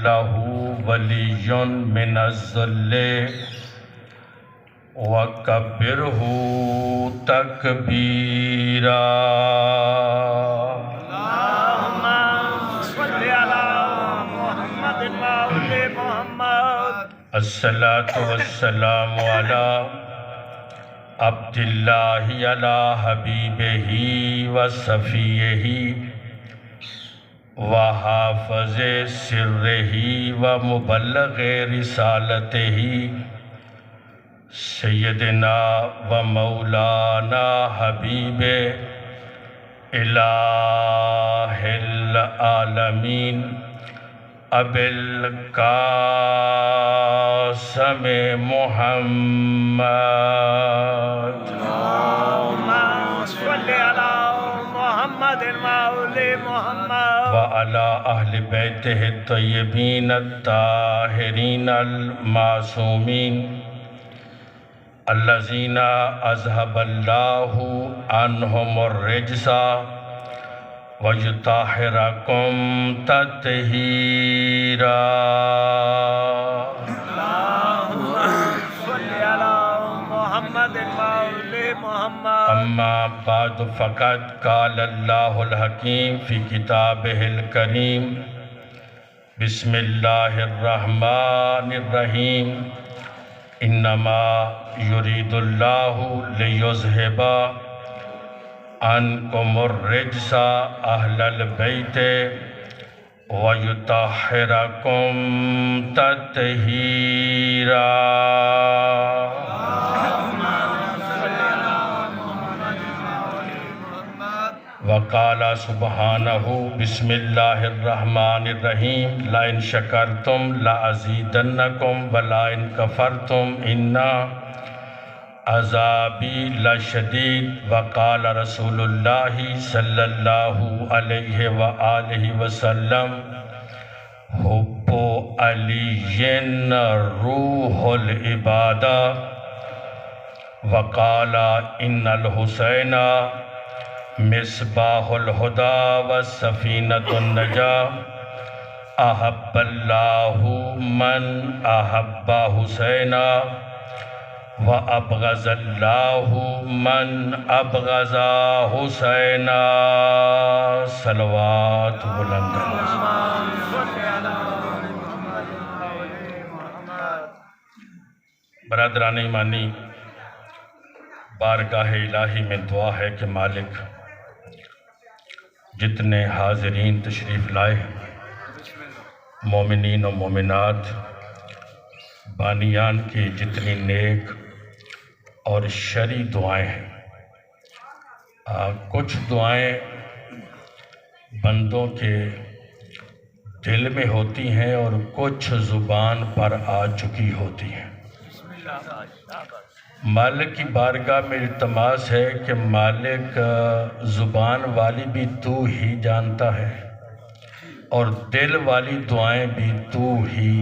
له ولي من الذل وكبره تكبيرا اللهم صل على محمد وآل محمد الصلاة والسلام على عبد الله على حبيبه وصفيه وحافظ سره ومبلغ رسالته سیدنا و مولانا حبیب الہ العالمین ابی القاسم محمد اللهم صل على محمد وآل محمد وعلى اہل بیتہ الطیبین الطاہرین المعصومین الذین اذهب اللہ عنہم الرجس ویطہرکم تطہیرا اللهم صل على محمد وآل محمد اما بعد فقد قال اللہ الحکیم فی کتابہ الکریم بسم اللہ الرحمن الرحیم انما یرید اللہ لیذہب عنکم الرجس اہل البیت ویطہرکم تطہیرا وقال سبحانہ بسم اللہ الرحمن الرحیم لئن شکرتم لأزیدنکم ولئن کفرتم ان عذابی لشدید وقال رسول اللہ صلی اللہ علیہ وآلہ وسلم حب علی روح العبادہ وقال ان الحسین مصباح الہدی وسفینۃ النجاۃ احب اللہ من احب حسینا وابغض اللہ من ابغض حسینا صلوات بلند برادران ایمانی، بارگاہ الہی میں دعا ہے کہ مالک جتنے حاضرین تشریف لائے مومنین و مومنات بانیان کی جتنی نیک اور شرعی دعائیں ہیں، کچھ دعائیں بندوں کے دل میں ہوتی ہیں اور کچھ زبان پر آ چکی ہوتی ہیں۔ مالک کی بارگاہ میں التماس ہے کہ مالک زبان والی بھی تو ہی جانتا ہے اور دل والی دعائیں بھی تو ہی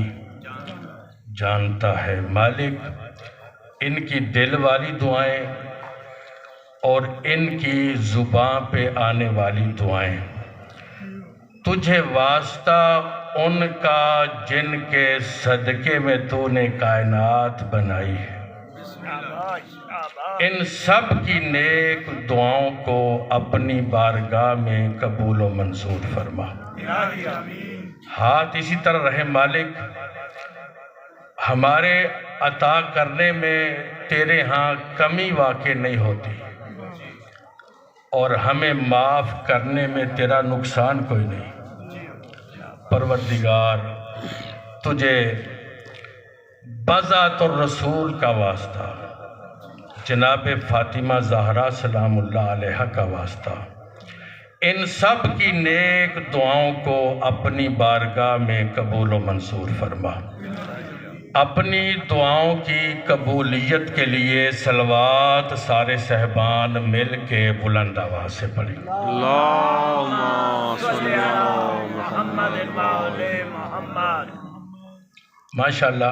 جانتا ہے۔ مالک ان کی دل والی دعائیں اور ان کی زبان پہ آنے والی دعائیں تجھے واسطہ ان کا جن کے صدقے میں تو نے کائنات بنائی ہے، ان سب کی نیک دعاؤں کو اپنی بارگاہ میں قبول و منظور فرما۔ ہاتھ اسی طرح رہے مالک، ہمارے عطا کرنے میں تیرے ہاں کمی واقع نہیں ہوتی اور ہمیں معاف کرنے میں تیرا نقصان کوئی نہیں۔ پروردگار تجھے بذات الرسول کا واسطہ، جناب فاطمہ زہرا سلام اللہ علیہ کا واسطہ، ان سب کی نیک دعاؤں کو اپنی بارگاہ میں قبول و منظور فرما۔ اپنی دعاؤں کی قبولیت کے لیے صلوات سارے صحبان مل کے بلند آواز سے پڑھیں۔ اللہم صلی علی محمد وآل محمد۔ ماشاءاللہ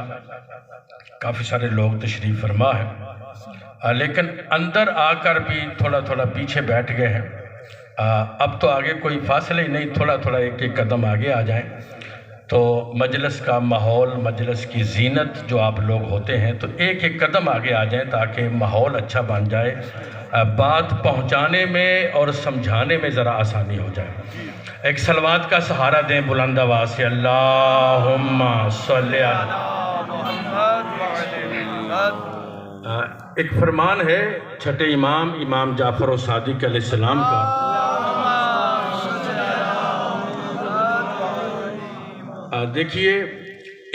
کافی سارے لوگ تشریف فرما ہے، لیکن اندر آ کر بھی تھوڑا تھوڑا پیچھے بیٹھ گئے ہیں۔ اب تو آگے کوئی فاصلہ ہی نہیں، تھوڑا تھوڑا ایک ایک قدم آگے آ جائیں تو مجلس کا ماحول، مجلس کی زینت جو آپ لوگ ہوتے ہیں، تو ایک ایک قدم آگے آ جائیں تاکہ ماحول اچھا بن جائے، بات پہنچانے میں اور سمجھانے میں ذرا آسانی ہو جائے۔ ایک صلوات کا سہارا دیں بلند آواز سے، اللہم صلی علی۔ ایک فرمان ہے چھٹے امام امام جعفر صادق علیہ السلام کا، دیکھیے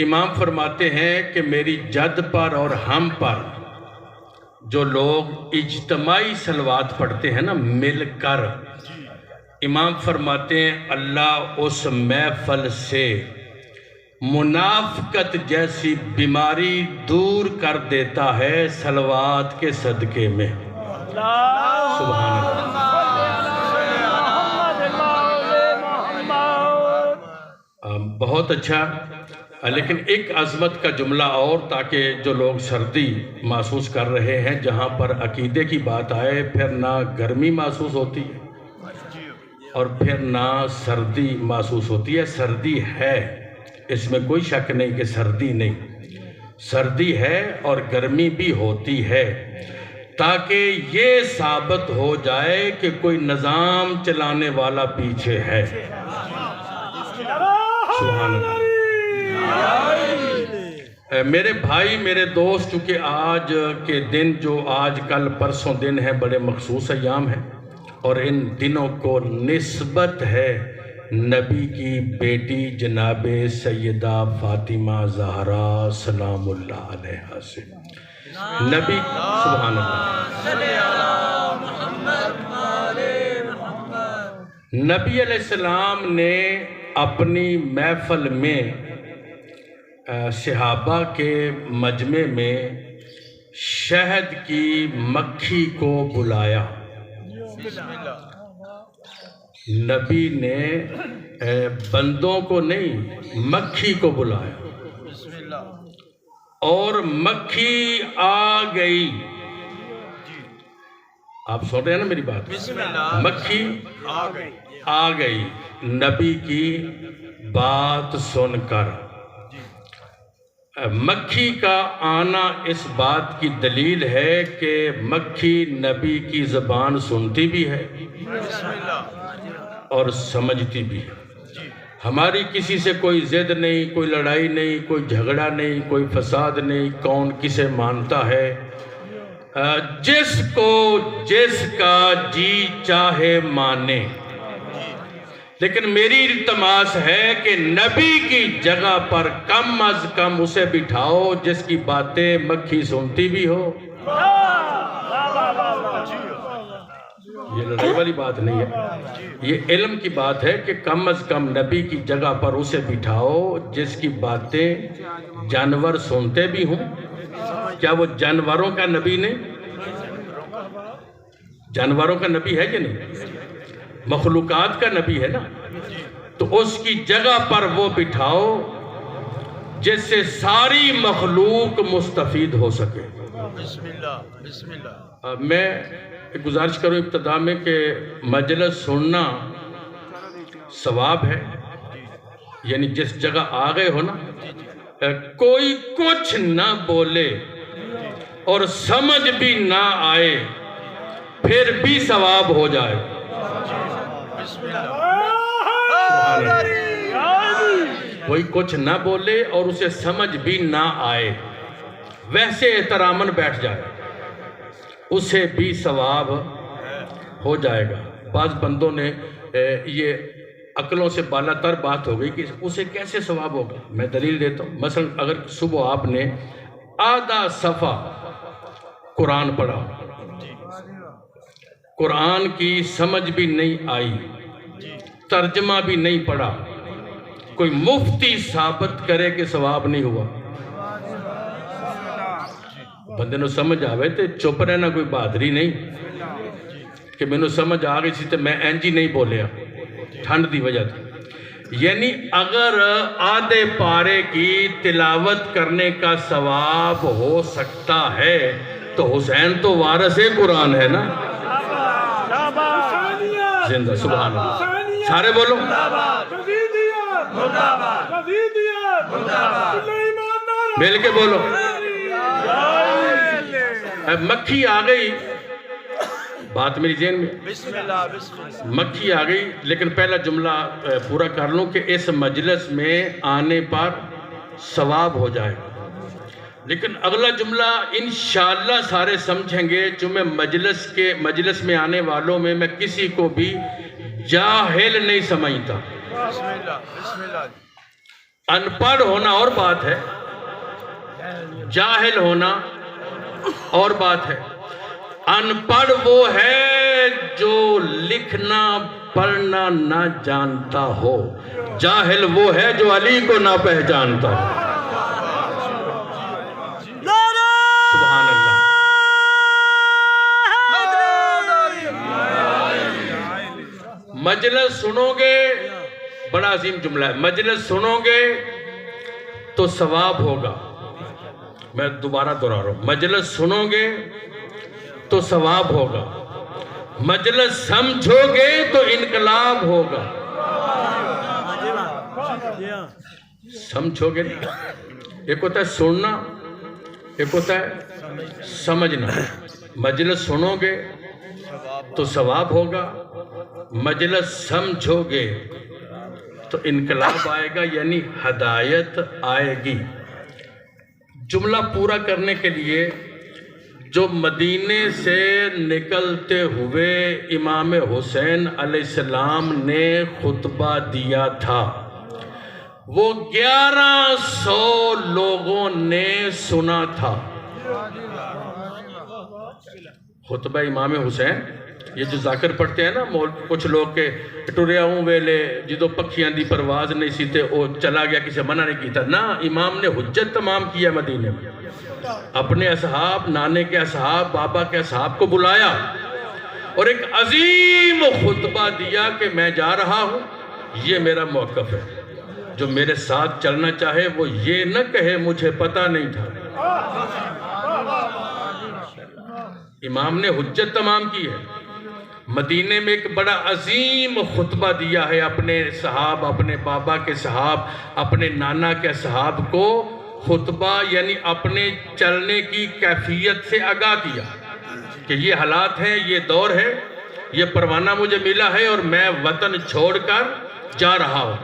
امام فرماتے ہیں کہ میری جد پر اور ہم پر جو لوگ اجتماعی صلوات پڑھتے ہیں نا مل کر، امام فرماتے ہیں اللہ اس محفل سے منافقت جیسی بیماری دور کر دیتا ہے صلوات کے صدقے میں۔ سبحان اللہ۔ بہت اچھا، لیکن ایک عظمت کا جملہ اور، تاکہ جو لوگ سردی محسوس کر رہے ہیں، جہاں پر عقیدے کی بات آئے پھر نہ گرمی محسوس ہوتی ہے اور پھر نہ سردی محسوس ہوتی ہے۔ سردی ہے، اس میں کوئی شک نہیں کہ سردی نہیں، سردی ہے اور گرمی بھی ہوتی ہے، تاکہ یہ ثابت ہو جائے کہ کوئی نظام چلانے والا پیچھے ہے۔ سبحان اللہ۔ میرے بھائی، میرے دوست، چونکہ آج کے دن جو آج کل پرسوں دن ہے بڑے مخصوص ایام ہیں، اور ان دنوں کو نسبت ہے نبی کی بیٹی جناب سیدہ فاطمہ زہرا سلام اللہ علیہا سے۔ نبی، سبحان اللہ، نبی علیہ السلام نے اپنی محفل میں صحابہ کے مجمع میں شہد کی مکھی کو بلایا۔ نبی نے بندوں کو نہیں، مکھی کو بلایا، اور مکھی آ گئی۔ آپ سن رہے ہیں نا میری بات؟ مکھی آ گئی نبی کی بات سن کر۔ مکھی کا آنا اس بات کی دلیل ہے کہ مکھی نبی کی زبان سنتی بھی ہے اور سمجھتی بھی ہے۔ ہماری کسی سے کوئی ضد نہیں، کوئی لڑائی نہیں، کوئی جھگڑا نہیں، کوئی فساد نہیں، کون کسے مانتا ہے، جس کو جس کا جی چاہے مانے، لیکن میری التماس ہے کہ نبی کی جگہ پر کم از کم اسے بٹھاؤ جس کی باتیں مکھی سنتی بھی ہو۔ یہ لڑائی والی بات نہیں ہے، یہ علم کی بات ہے کہ کم از کم نبی کی جگہ پر اسے بٹھاؤ جس کی باتیں جانور سنتے بھی ہوں۔ کیا وہ جانوروں کا نبی نہیں؟ جانوروں کا نبی ہے کہ نہیں؟ مخلوقات کا نبی ہے نا، تو اس کی جگہ پر وہ بٹھاؤ جس سے ساری مخلوق مستفید ہو سکے۔ بسم اللہ، بسم اللہ۔ میں گزارش کروں ابتدا میں کہ مجلس سننا ثواب ہے، یعنی جس جگہ آ گئے ہو نا، کوئی کچھ نہ بولے اور سمجھ بھی نہ آئے پھر بھی ثواب ہو جائے۔ کوئی کچھ نہ بولے اور اسے سمجھ بھی نہ آئے، ویسے احتراماً بیٹھ جائے، اسے بھی ثواب ہو جائے گا۔ بعض بندوں نے یہ عقلوں سے بالا تر بات ہو گئی کہ اسے کیسے ثواب ہوگا۔ میں دلیل دیتا ہوں۔ مثلا اگر صبح آپ نے آدھا صفحہ قرآن پڑھا، قرآن کی سمجھ بھی نہیں آئی، ترجمہ بھی نہیں پڑھا، کوئی مفتی ثابت کرے کہ ثواب نہیں ہوا۔ بندے نو سمجھ آوے تے چپ رہنا کوئی بہادری نہیں کہ میں نو سمجھ آ گئی سی تے میں اینجی نہیں بولیا ٹھنڈ دی وجہ تھی۔ یعنی اگر آدھے پارے کی تلاوت کرنے کا ثواب ہو سکتا ہے تو حسین تو وارث قرآن ہے نا۔ زندہ، سبحان اللہ، سارے بولو۔ مل کے بولو. مکھی آ گئی, بات میری ذہن میں, بسم اللہ بسم اللہ. مکھی آ گئی, لیکن پہلا جملہ پورا کر لوں کہ اس مجلس میں آنے پر ثواب ہو جائے گا. لیکن اگلا جملہ انشاءاللہ سارے سمجھیں گے, جو میں مجلس میں آنے والوں میں کسی کو بھی جاہل نہیں سمجھتا. بسم اللہ بسم اللہ. ان پڑھ ہونا اور بات ہے, جاہل ہونا اور بات ہے. ان پڑھ وہ ہے جو لکھنا پڑھنا نہ جانتا ہو, جاہل وہ ہے جو علی کو نہ پہچانتا ہو. سبحان اللہ. مجلس سنو گے, بڑا عظیم جملہ ہے, مجلس سنو گے تو ثواب ہوگا. میں دوبارہ دہرا رہا ہوں, مجلس سنو گے تو ثواب ہوگا, مجلس سمجھو گے تو انقلاب ہوگا. سمجھو گے, ایک ہوتا ہے سننا, ایک ہوتا ہے سمجھنا. مجلس سنو گے تو ثواب ہوگا, مجلس سمجھو گے تو انقلاب آئے گا, یعنی ہدایت آئے گی. جملہ پورا کرنے کے لیے, جو مدینے سے نکلتے ہوئے امام حسین علیہ السلام نے خطبہ دیا تھا, وہ 1100 لوگوں نے سنا تھا. خطبہ امام حسین, یہ جو ذاکر پڑھتے ہیں نا کچھ لوگ کے ٹریا ہوں ویلے جدو پکھیاں دی پرواز نہیں سی تے وہ چلا گیا, کسی منع نہیں کیتا. نا, امام نے حجت تمام کیا مدینے میں, اپنے اصحاب, نانے کے اصحاب, بابا کے اصحاب کو بلایا اور ایک عظیم خطبہ دیا کہ میں جا رہا ہوں, یہ میرا موقف ہے, جو میرے ساتھ چلنا چاہے وہ یہ نہ کہے مجھے پتہ نہیں تھا. امام نے حجت تمام کی ہے. مدینے میں ایک بڑا عظیم خطبہ دیا ہے, اپنے صحاب, اپنے بابا کے صحاب, اپنے نانا کے صحاب کو خطبہ, یعنی اپنے چلنے کی کیفیت سے آگاہ کیا کہ یہ حالات ہیں, یہ دور ہے, یہ پروانہ مجھے ملا ہے اور میں وطن چھوڑ کر جا رہا ہوں.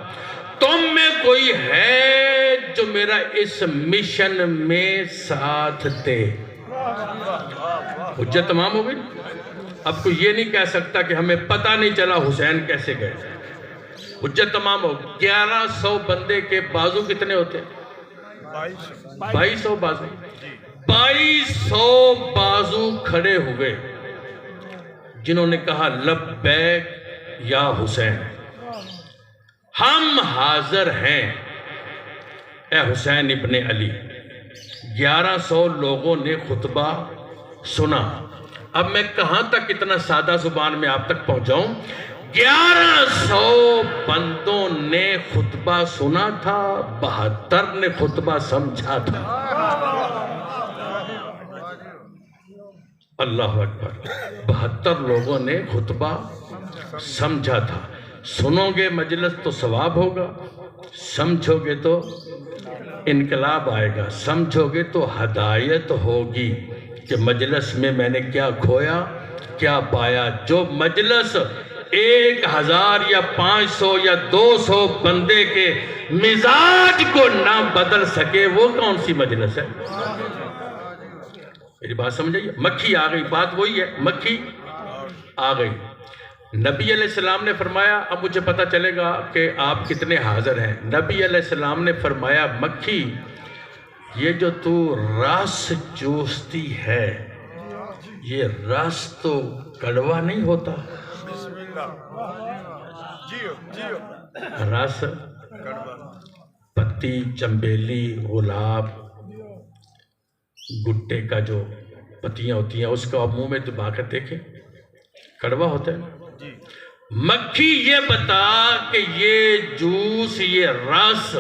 تم میں کوئی ہے جو میرا اس مشن میں ساتھ دے. حجت تمام ہو گئی. اب کوئی یہ نہیں کہہ سکتا کہ ہمیں پتہ نہیں چلا حسین کیسے گئے. حجت تمام ہو. 1100 بندے کے بازو کتنے ہوتے ہیں؟ 2200 بازو. 2200 بازو کھڑے ہوئے جنہوں نے کہا لبیک یا حسین, ہم حاضر ہیں اے حسین ابن علی. 1100 لوگوں نے خطبہ سنا. اب میں کہاں تک اتنا سادہ زبان میں آپ تک پہنچاؤں؟ 1100 بندوں نے خطبہ سنا تھا, 72 نے خطبہ سمجھا تھا. اللہ اکبر. 72 لوگوں نے خطبہ سمجھا تھا. سنو گے مجلس تو ثواب ہوگا, سمجھو گے تو انقلاب آئے گا, سمجھو گے تو ہدایت ہوگی کہ مجلس میں میں نے کیا کھویا کیا پایا. جو مجلس 1000 یا 500 یا 200 بندے کے مزاج کو نہ بدل سکے, وہ کون سی مجلس ہے؟ میری بات سمجھائیے. مکھی آ گئی, بات وہی ہے, مکھی آ گئی. نبی علیہ السلام نے فرمایا, اب مجھے پتہ چلے گا کہ آپ کتنے حاضر ہیں. نبی علیہ السلام نے فرمایا, مکھی یہ جو تو رس چوستی ہے, یہ رس تو کڑوا نہیں ہوتا. رس پتی, چمبیلی, گلاب, گٹے کا جو پتیاں ہوتی ہیں اس کو آپ منہ میں دبا کر دیکھیں, کڑوا ہوتا ہے. مکھی یہ بتا کہ یہ جوس, یہ رس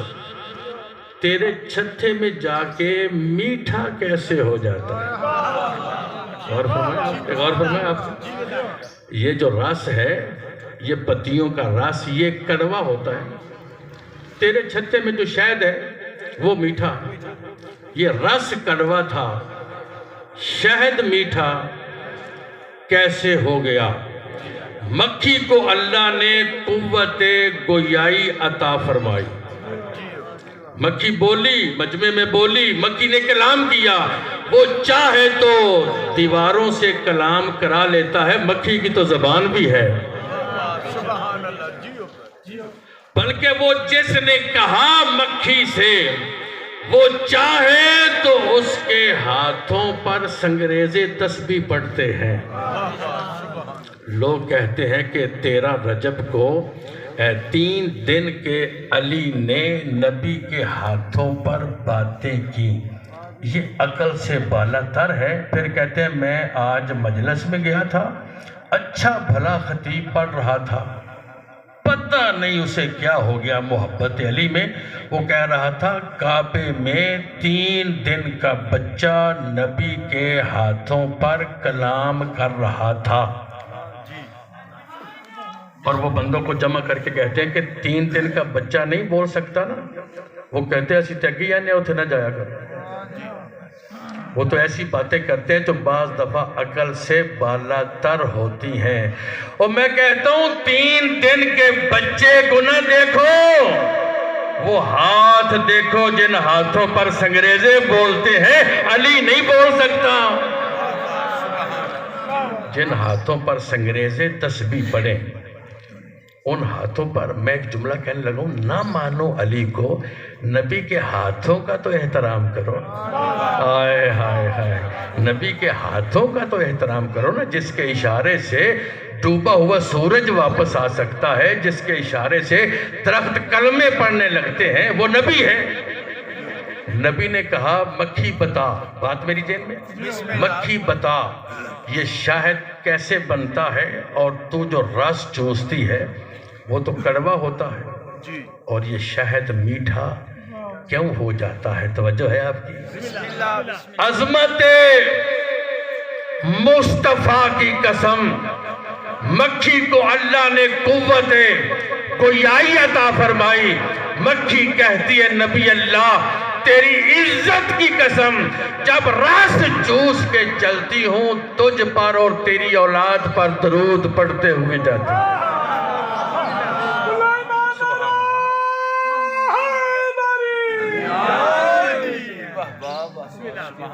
تیرے چھتے میں جا کے میٹھا کیسے ہو جاتا ہے؟ غور فرمائیں آپ. یہ جو رس ہے, یہ پتیوں کا رس, یہ کڑوا ہوتا ہے. تیرے چھتے میں جو شہد ہے وہ میٹھا ہے، یہ رس کڑوا تھا، شہد میٹھا کیسے ہو گیا؟ مکھی کو اللہ نے قوت گویائی عطا فرمائی۔ مکھی بولی، مجمع میں بولی، مکھی نے کلام کیا۔ وہ چاہے تو دیواروں سے کلام کرا لیتا ہے، مکھی کی تو زبان بھی ہے۔ سبحان اللہ، جیو جیو۔ بلکہ وہ جس نے کہا مکھی سے، وہ چاہے تو اس کے ہاتھوں پر سنگریزے تسبیح پڑھتے ہیں۔ لوگ کہتے ہیں کہ 13 رجب کو 3 دن کے علی نے نبی کے ہاتھوں پر باتیں کی، یہ عقل سے بالا تر ہے۔ پھر کہتے ہیں میں آج مجلس میں گیا تھا، اچھا بھلا خطیب پڑھ رہا تھا، پتہ نہیں اسے کیا ہو گیا محبت علی میں، وہ کہہ رہا تھا کعبے میں 3 دن کا بچہ نبی کے ہاتھوں پر کلام کر رہا تھا۔ اور وہ بندوں کو جمع کر کے کہتے ہیں کہ 3 دن کا بچہ نہیں بول سکتا نا، وہ کہتے ہیں اسی تگی یا نہیں اتھے نہ جایا کر۔ وہ تو ایسی باتیں کرتے ہیں جو بعض دفعہ عقل سے بالا تر ہوتی ہیں۔ اور میں کہتا ہوں 3 دن کے بچے کو نہ دیکھو، وہ ہاتھ دیکھو جن ہاتھوں پر سنگریزے بولتے ہیں، علی نہیں بول سکتا۔ جن ہاتھوں پر سنگریزے تسبیح پڑھیں، ان ہاتھوں پر میں ایک جملہ کہنے لگا ہوں، نہ مانو علی کو، نبی کے ہاتھوں کا تو احترام کرو۔ آئے ہائے ہائے، نبی کے ہاتھوں کا تو احترام کرو نا، جس کے اشارے سے ڈوبا ہوا سورج واپس آ سکتا ہے، جس کے اشارے سے درخت کلمے پڑھنے لگتے ہیں، وہ نبی ہے۔ نبی نے کہا مکھی بتا، بات میری ذہن میں، مکھی بتا یہ شہد کیسے بنتا ہے، اور تو جو رس چوستی ہے وہ تو کڑوا ہوتا ہے، اور یہ شہد میٹھا کیوں ہو جاتا ہے؟ توجہ ہے آپ کی؟ عظمت مصطفیٰ کی قسم، مکھی کو اللہ نے قوت گویائی عطا فرمائی۔ مکھی کہتی ہے نبی اللہ تیری عزت کی قسم، جب رس چوس کے چلتی ہوں تجھ پر اور تیری اولاد پر درود پڑھتے ہوئے جاتی ہوں۔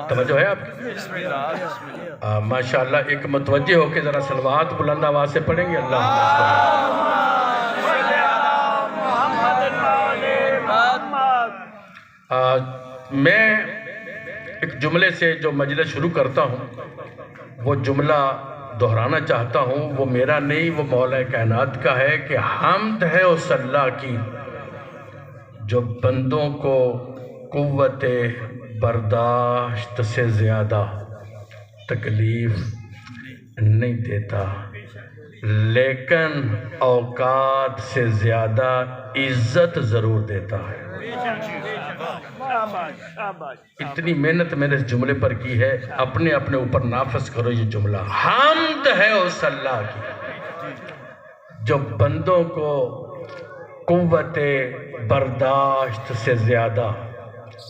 توجہ ہے آپ کی؟ ماشاءاللہ، ایک متوجہ ہو کے ذرا صلوات بلند آواز سے پڑھیں گے۔ اللہ میں ایک جملے سے جو مجلس شروع کرتا ہوں، وہ جملہ دہرانا چاہتا ہوں، وہ میرا نہیں، وہ مولا کائنات کا ہے کہ حمد ہے اس اللہ کی جو بندوں کو قوت برداشت سے زیادہ تکلیف نہیں دیتا، لیکن اوقات سے زیادہ عزت ضرور دیتا ہے۔ اتنی محنت میں نے اس جملے پر کی ہے، اپنے اپنے اوپر نافذ کرو یہ جملہ۔ حمد ہے اس اللہ کی جو بندوں کو قوت برداشت سے زیادہ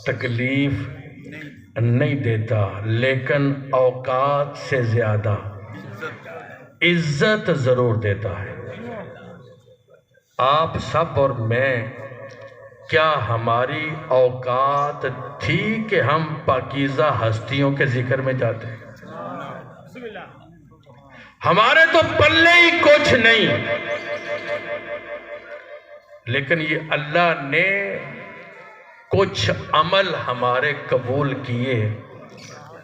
تکلیف نہیں دیتا، لیکن اوقات سے زیادہ عزت ضرور دیتا ہے۔ آپ سب اور میں، کیا ہماری اوقات تھی کہ ہم پاکیزہ ہستیوں کے ذکر میں جاتے ہیں؟ ہمارے تو پلے ہی کچھ نہیں، لیکن یہ اللہ نے کچھ عمل ہمارے قبول کیے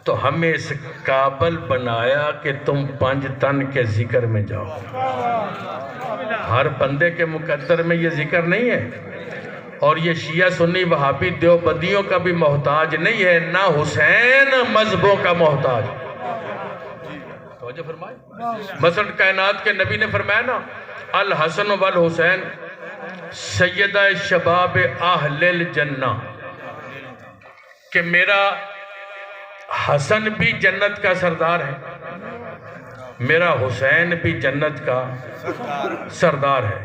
تو ہمیں اس قابل بنایا کہ تم 5 تن کے ذکر میں جاؤ۔ ہر بندے کے مقدر میں یہ ذکر نہیں ہے، اور یہ شیعہ سنی وہابی دیوبندیوں کا بھی محتاج نہیں ہے، نہ حسین مذہبوں کا محتاج۔ توجہ فرمائے، مثلا کائنات کے نبی نے فرمایا نا، الحسن والحسین سیدہ شباب اہل الجنہ، کہ میرا حسن بھی جنت کا سردار ہے، میرا حسین بھی جنت کا سردار ہے۔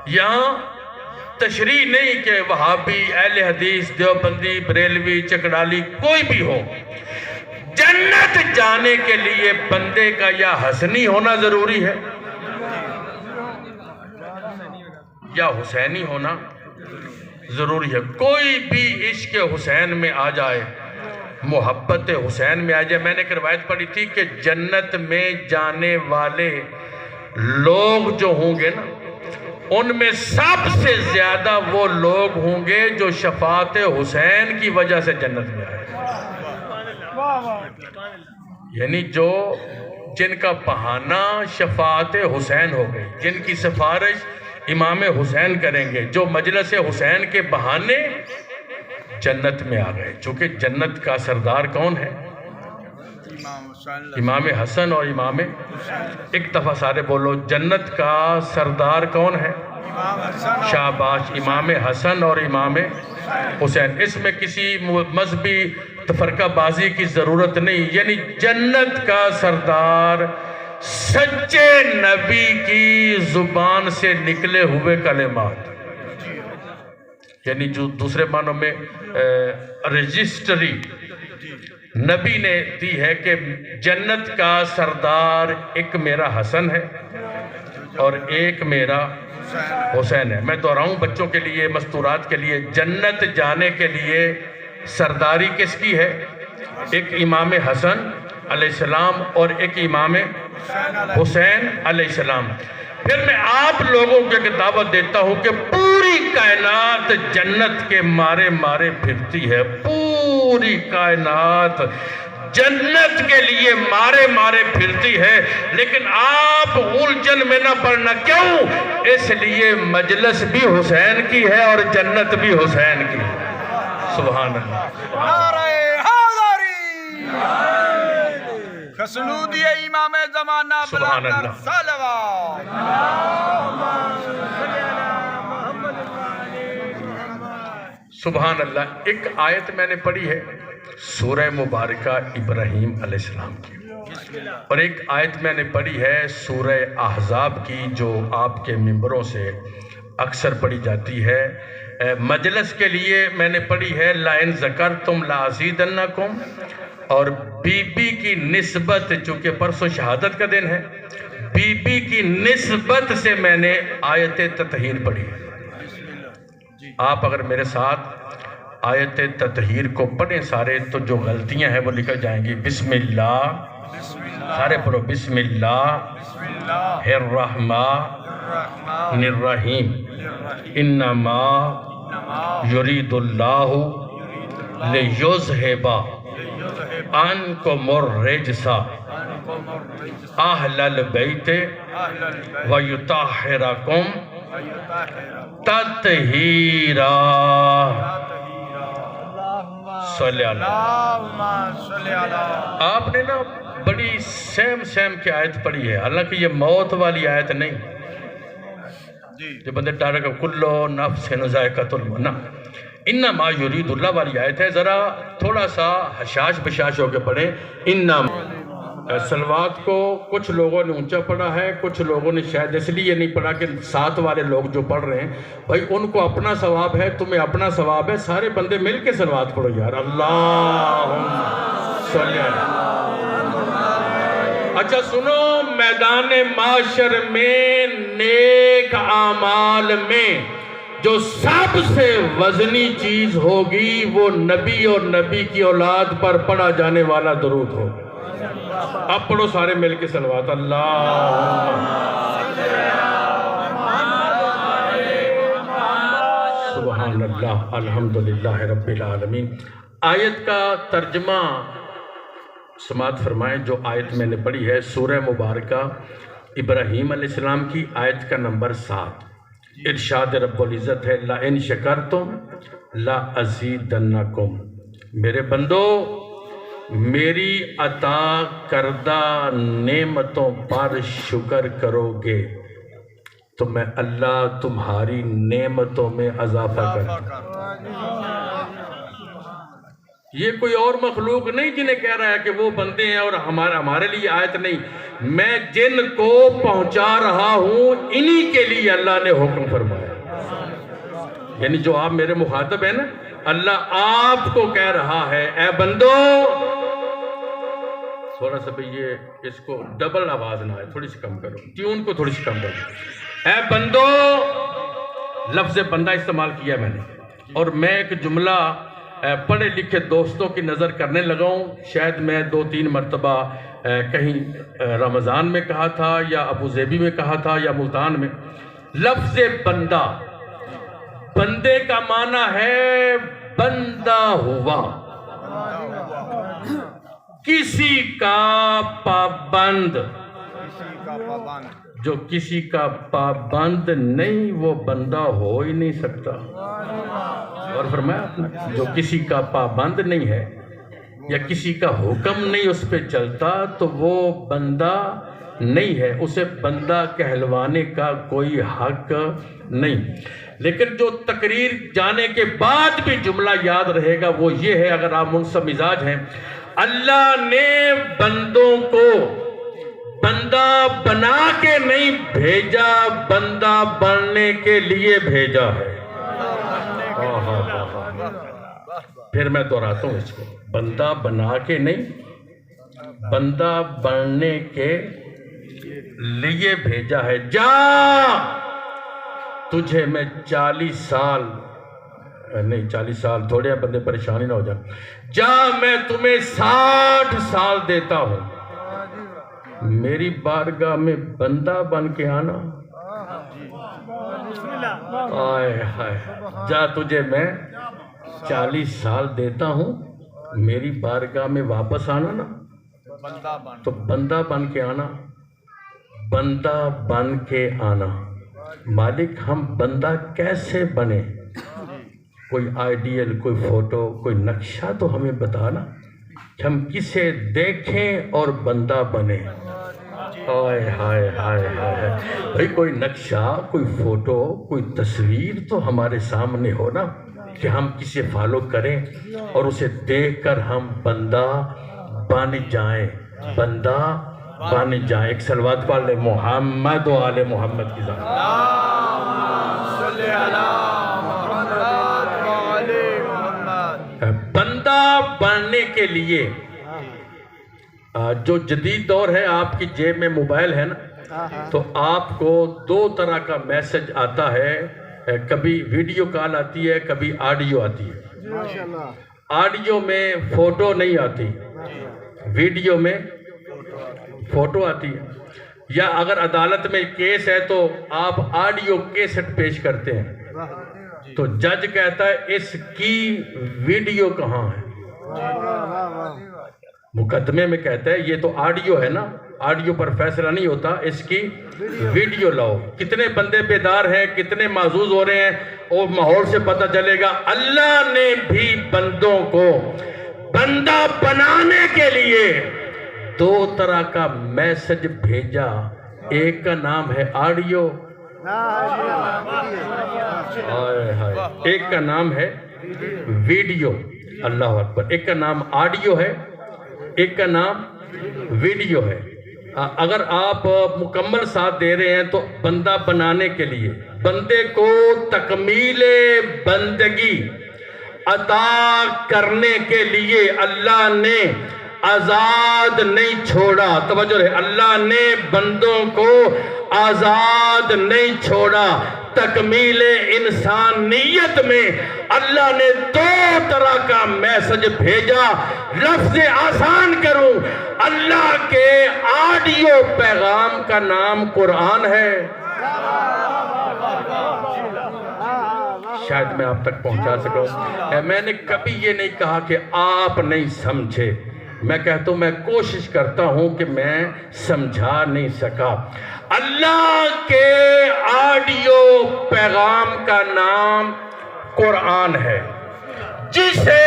یہاں تشریح نہیں کہ وہابی، اہل حدیث، دیوبندی، بریلوی، چکڑالی کوئی بھی ہو، جنت جانے کے لیے بندے کا یا حسنی ہونا ضروری ہے یا حسینی ہونا ضروری ہے۔ کوئی بھی عشق حسین میں آ جائے، محبت حسین میں آ جائے۔ میں نے ایک روایت پڑھی تھی کہ جنت میں جانے والے لوگ جو ہوں گے نا، ان میں سب سے زیادہ وہ لوگ ہوں گے جو شفاعت حسین کی وجہ سے جنت میں آئے، یعنی جن کا بہانہ شفاعت حسین ہو گئی، جن کی سفارش امام حسین کریں گے، جو مجلس حسین کے بہانے جنت میں آ گئے۔ چونکہ جنت کا سردار کون ہے؟ امام حسن اور امام، ایک دفعہ سارے بولو، جنت کا سردار کون ہے؟ شاباش، امام حسن اور امام حسین۔ اس میں کسی مذہبی تفرقہ بازی کی ضرورت نہیں، یعنی جنت کا سردار سچے نبی کی زبان سے نکلے ہوئے کلمات، یعنی جو دوسرے معنوں میں رجسٹری نبی نے دی ہے کہ جنت کا سردار ایک میرا حسن ہے اور ایک میرا حسین ہے۔ میں دہراؤں بچوں کے لیے، مستورات کے لیے، جنت جانے کے لیے سرداری کس کی ہے؟ ایک امام حسن علیہ السلام اور ایک امام حسین علیہ السلام۔ پھر میں آپ لوگوں کو ایک دعوت دیتا ہوں کہ پوری کائنات جنت کے مارے مارے پھرتی ہے، پوری کائنات جنت کے لیے مارے مارے پھرتی ہے، لیکن آپ الجھن میں نہ پڑنا۔ کیوں؟ اس لیے مجلس بھی حسین کی ہے اور جنت بھی حسین کی ہے۔ سبحان اللہ۔ نعرہ حیدری، خسنودی امام زمانہ سبحان بلا کر اللہ۔ صلوات۔ سبحان اللہ۔ ایک آیت میں نے پڑھی ہے سورہ مبارکہ ابراہیم علیہ السلام کی، اور ایک آیت میں نے پڑھی ہے سورہ احزاب کی، جو آپ کے ممبروں سے اکثر پڑھی جاتی ہے۔ مجلس کے لیے میں نے پڑھی ہے لَإِن ذَكَرْتُمْ لَأَزِيدَنَّكُمْ، اور بی بی کی نسبت، چونکہ پرسوں شہادت کا دن ہے، بی بی کی نسبت سے میں نے آیت تطہیر پڑھی ہے۔ آپ اگر میرے ساتھ آیت تطہیر کو پڑھیں سارے، تو جو غلطیاں ہیں وہ نکل جائیں گی۔ بسم اللہ، سارے پڑھو، بسم اللہ الرحمن الرحیم، انما یرید اللہ لیذہب عنکم الرجس اہل البیت ویطہرکم تطہیرا۔ صلی اللہ۔ آپ نے نا بڑی سیم کی آیت پڑھی ہے، حالانکہ یہ موت والی آیت نہیں، جو بندے ڈارے گا کلو نفس ذائقۃ الموت، انما یرید اللہ والی آیت ہے۔ ذرا تھوڑا سا حشاش بشاش ہو کے پڑھیں۔ انما سلوات کو کچھ لوگوں نے اونچا پڑھا ہے، کچھ لوگوں نے شاید اس لیے نہیں پڑھا کہ ساتھ والے لوگ جو پڑھ رہے ہیں بھائی ان کو اپنا ثواب ہے، تمہیں اپنا ثواب ہے، سارے بندے مل کے سلوات پڑھو یار۔ اللہم صلی اللہ۔ اچھا سنو، میدان معاشر میں نیک اعمال میں جو سب سے وزنی چیز ہوگی وہ نبی اور نبی کی اولاد پر پڑھا جانے والا درود ہو۔ اب پڑھو سارے مل کے صلوات۔ اللہ سبحان اللہ، الحمدللہ رب العالمین۔ آیت کا ترجمہ سماعت فرمائیں۔ جو آیت میں نے پڑھی ہے سورہ مبارکہ ابراہیم علیہ السلام کی، آیت کا نمبر 7، ارشاد رب العزت ہے لَإِن شَكَرْتُمْ لَأَزِيدَنَّكُمْ، میرے بندو میری عطا کردہ نعمتوں پر شکر کرو گے تو میں اللہ تمہاری نعمتوں میں اضافہ کروں گا۔ یہ کوئی اور مخلوق نہیں جنہیں کہہ رہا ہے کہ وہ بندے ہیں اور ہمارے لیے آیت نہیں، میں جن کو پہنچا رہا ہوں انہی کے لیے اللہ نے حکم فرمایا۔ یعنی جو آپ میرے مخاطب ہیں نا، اللہ آپ کو کہہ رہا ہے اے بندو، تھوڑا سا بھی یہ اس کو ڈبل آواز نہ آئے، تھوڑی سی کم کرو، ٹیون کو تھوڑی سی کم کرو. اے بندو، لفظ بندہ استعمال کیا میں نے، اور میں ایک جملہ پڑھے لکھے دوستوں کی نظر کرنے لگا ہوں. شاید میں 2-3 مرتبہ کہیں رمضان میں کہا تھا یا ابو ظبی میں کہا تھا یا ملتان میں. لفظ بندہ، بندے کا معنی ہے بندہ ہوا، کسی کا پابند. جو کسی کا پابند نہیں وہ بندہ ہو ہی نہیں سکتا. اور فرمایا جو کسی کا پابند نہیں ہے یا کسی کا حکم نہیں اس پہ چلتا تو وہ بندہ نہیں ہے، اسے بندہ کہلوانے کا کوئی حق نہیں. لیکن جو تقریر جانے کے بعد بھی جملہ یاد رہے گا وہ یہ ہے، اگر آپ منصف مزاج ہیں، اللہ نے بندوں کو بندہ بنا کے نہیں بھیجا، بندہ بننے کے لیے بھیجا ہے. پھر میں دہراتا ہوں اس کو، بندہ بنا کے نہیں، بندہ بننے کے لیے بھیجا ہے. جا تجھے میں 40 سال نہیں، 40 سال تھوڑے ہیں، بندے پریشانی نہ ہو جائیں. جا میں تمہیں 60 سال دیتا ہوں، میری بارگاہ میں بندہ بن کے آنا. آئے ہائے، جا تجھے میں 40 سال دیتا ہوں، میری بارگاہ میں واپس آنا نا، تو بندہ بن کے آنا. بندہ بن کے آنا. مالک ہم بندہ کیسے بنے؟ کوئی آئیڈیل، کوئی فوٹو، کوئی نقشہ تو ہمیں بتانا کہ ہم کسے دیکھیں اور بندہ بنے. ہائے ہائے ہائے ہائے بھائی، کوئی نقشہ، کوئی فوٹو، کوئی تصویر تو ہمارے سامنے ہو نا کہ ہم کسے فالو کریں اور اسے دیکھ کر ہم بندہ بن جائیں، بندہ بن جائیں. ایک صلوات پڑھ لیں محمد و آل محمد کی ذات. بندہ بننے کے لیے جو جدید دور ہے، آپ کی جیب میں موبائل ہے نا، تو آپ کو 2 طرح کا میسج آتا ہے. کبھی ویڈیو کال آتی ہے، کبھی آڈیو آتی ہے. آڈیو میں فوٹو نہیں آتی، ویڈیو میں فوٹو آتی ہے. یا اگر عدالت میں کیس ہے تو آپ آڈیو کیسٹ پیش کرتے ہیں، تو جج کہتا ہے اس کی ویڈیو کہاں ہے؟ مقدمے میں کہتا ہے یہ تو آڈیو ہے نا، آڈیو پر فیصلہ نہیں ہوتا، اس کی ویڈیو لاؤ. کتنے بندے بیدار ہیں، کتنے معزوز ہو رہے ہیں، اور ماحول سے پتہ چلے گا اللہ نے بھی بندوں کو بندہ بنانے کے لیے 2 طرح کا میسج بھیجا. ایک کا نام ہے آڈیو، ایک کا نام ہے ویڈیو. اللہ اکبر. ایک کا نام آڈیو ہے، ایک کا نام ویڈیو ہے. اگر آپ مکمل ساتھ دے رہے ہیں تو بندہ بنانے کے لیے، بندے کو تکمیل بندگی عطا کرنے کے لیے اللہ نے آزاد نہیں چھوڑا. توجہ رہے، اللہ نے بندوں کو آزاد نہیں چھوڑا. تکمیل انسانیت میں اللہ نے 2 طرح کا میسج بھیجا. لفظ آسان کروں، اللہ کے آڈیو پیغام کا نام قرآن ہے. شاید میں آپ تک پہنچا سکوں. میں نے کبھی یہ نہیں کہا کہ آپ نہیں سمجھے، میں کہتا ہوں، میں کوشش کرتا ہوں کہ میں سمجھا نہیں سکا. اللہ کے آڈیو پیغام کا نام قرآن ہے. جسے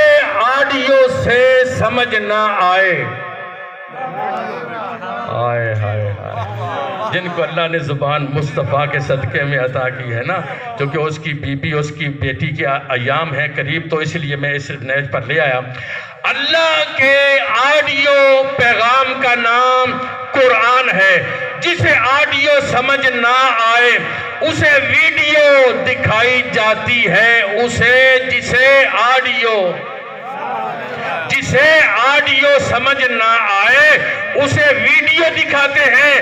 آڈیو سے سمجھ نہ آئے، آئے ہائے ہائے، جن کو اللہ نے زبان مصطفیٰ کے صدقے میں عطا کی ہے نا، چونکہ اس کی بیوی، اس کی بیٹی کے ایام ہیں قریب، تو اس لیے میں اس نیج پر لے آیا. اللہ کے آڈیو پیغام کا نام قرآن ہے. جسے آڈیو سمجھ نہ آئے اسے ویڈیو دکھائی جاتی ہے، جسے آڈیو سمجھ نہ آئے اسے ویڈیو دکھاتے ہیں۔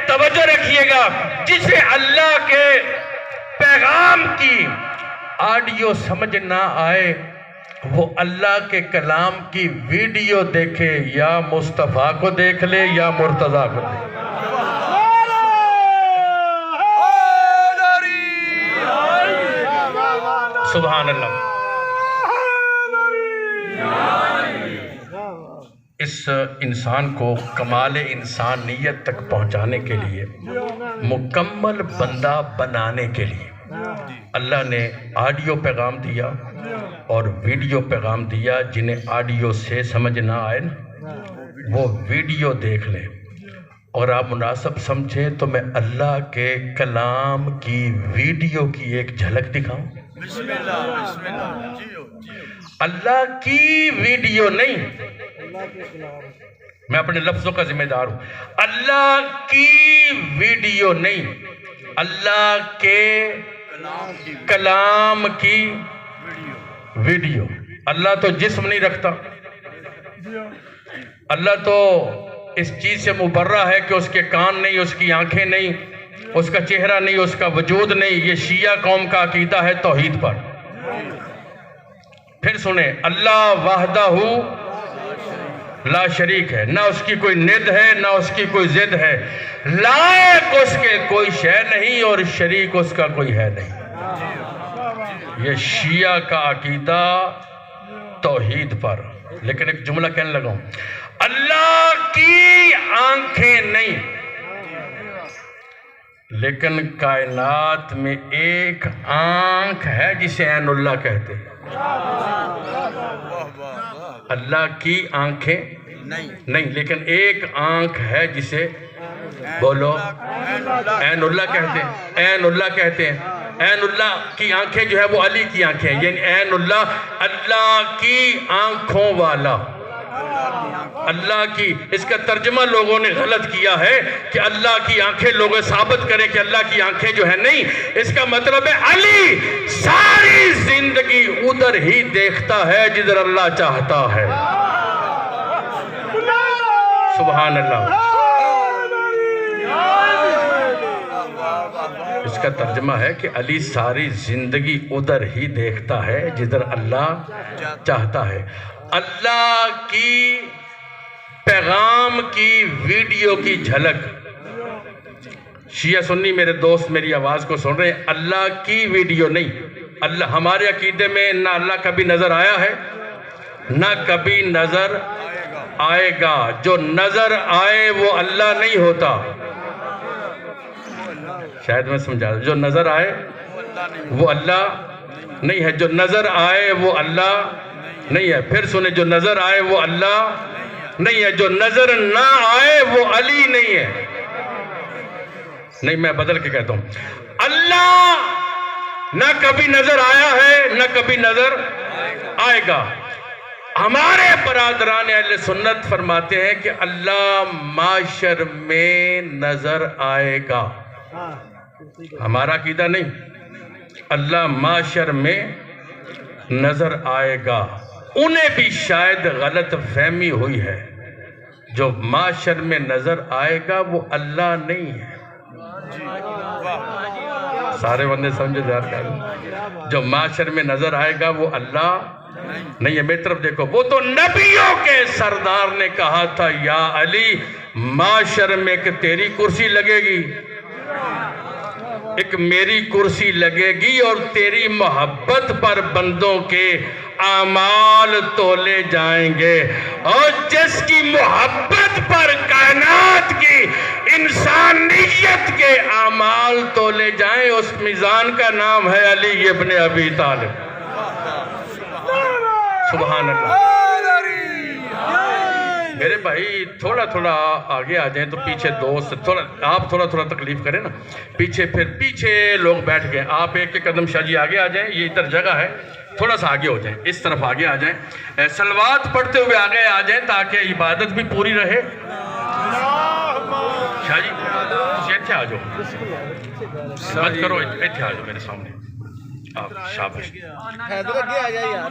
توجہ رکھیے گا، جسے اللہ کے پیغام کی آڈیو سمجھ نہ آئے وہ اللہ کے کلام کی ویڈیو دیکھے، یا مصطفیٰ کو دیکھ لے یا مرتضیٰ کو دیکھ لے۔ سبحان اللہ۔ اس انسان کو کمال انسانیت تک پہنچانے کے لیے، مکمل بندہ بنانے کے لیے اللہ نے آڈیو پیغام دیا اور ویڈیو پیغام دیا۔ جنہیں آڈیو سے سمجھ نہ آئے نا وہ ویڈیو دیکھ لیں، اور آپ مناسب سمجھیں تو میں اللہ کے کلام کی ویڈیو کی ایک جھلک دکھاؤں۔ بسم اللہ بسم اللہ۔ اللہ کی ویڈیو نہیں، میں اپنے لفظوں کا ذمہ دار ہوں۔ اللہ کی ویڈیو نہیں، اللہ کے کلام کی ویڈیو۔ اللہ تو جسم نہیں رکھتا، اللہ تو اس چیز سے مبرہ ہے کہ اس کے کان نہیں، اس کی آنکھیں نہیں، اس کا چہرہ نہیں، اس کا وجود نہیں۔ یہ شیعہ قوم کا عقیدہ ہے توحید پر۔ پھر سنیں، اللہ وحدہ لا شریک ہے، نہ اس کی کوئی ند ہے نہ اس کی کوئی ضد ہے، لائق اس کے کوئی شے نہیں اور شریک اس کا کوئی ہے نہیں۔ یہ شیعہ کا عقیدہ توحید پر۔ لیکن ایک جملہ کہنے لگا ہوں، اللہ کی آنکھیں نہیں، لیکن کائنات میں ایک آنکھ ہے جسے عین اللہ کہتے ہیں۔ اللہ کی آنکھیں نہیں، لیکن ایک آنکھ ہے جسے بولو عین اللہ کہتے ہیں۔ عین اللہ کہتے ہیں، عین اللہ کی آنکھیں جو ہے وہ علی کی آنکھیں ہیں، یعنی عین اللہ، اللہ کی آنکھوں والا۔ اللہ کی، اس کا ترجمہ لوگوں نے غلط کیا ہے کہ اللہ کی آنکھیں، لوگ ثابت کریں کہ اللہ کی آنکھیں جو ہے نہیں، اس کا مطلب ہے علی ساری زندگی ادھر ہی دیکھتا ہے جدھر اللہ چاہتا ہے۔ سبحان اللہ۔ اس کا ترجمہ ہے کہ علی ساری زندگی ادھر ہی دیکھتا ہے جدھر اللہ چاہتا ہے۔ اللہ کی پیغام کی ویڈیو کی جھلک۔ شیعہ سنی میرے دوست میری آواز کو سن رہے ہیں، اللہ کی ویڈیو نہیں۔ اللہ، ہمارے عقیدے میں نہ اللہ کبھی نظر آیا ہے نہ کبھی نظر آئے گا۔ جو نظر آئے وہ اللہ نہیں ہوتا، شاید میں سمجھا۔ جو نظر آئے وہ اللہ نہیں ہے، جو نظر آئے وہ اللہ نہیں ہے۔ پھر سنیں، جو نظر آئے وہ اللہ نہیں ہے، جو نظر نہ آئے وہ علی نہیں ہے۔ نہیں، میں بدل کے کہتا ہوں، اللہ نہ کبھی نظر آیا ہے نہ کبھی نظر آئے گا۔ ہمارے برادران اہل سنت فرماتے ہیں کہ اللہ معاشر میں نظر آئے گا۔ ہمارا عقیدہ نہیں، اللہ معاشر میں نظر آئے گا۔ انہیں بھی شاید غلط فہمی ہوئی ہے، جو معاشر میں نظر آئے گا وہ اللہ نہیں ہے۔ سارے بندے سمجھے جا رہے ہیں، جو معاشر میں نظر آئے گا وہ اللہ نہیں ہے۔ میری طرف دیکھو، وہ تو نبیوں کے سردار نے کہا تھا، یا علی معاشر میں کہ تیری کرسی لگے گی، ایک میری کرسی لگے گی، اور تیری محبت پر بندوں کے اعمال تولے جائیں گے، اور جس کی محبت پر کائنات کی انسانیت کے اعمال تولے جائیں، اس میزان کا نام ہے علی ابن ابی طالب۔ سبحان اللہ۔ میرے بھائی تھوڑا تھوڑا آگے آ جائیں تو پیچھے دوست آپ تھوڑا تکلیف کریں نا، پیچھے لوگ بیٹھ گئے، آپ ایک قدم شاہ جی آگے آ جائیں، یہ ادھر جگہ ہے، تھوڑا سا آگے ہو جائیں، اس طرف آگے آ جائیں، صلوات پڑھتے ہوئے آگے آ جائیں تاکہ عبادت بھی پوری رہے۔ شاہ جی ایتھے آ جاؤ، مت کرو، ایتھے آ جاؤ میرے سامنے آپ، شاباش۔ حیدر اگے آ جائے یار۔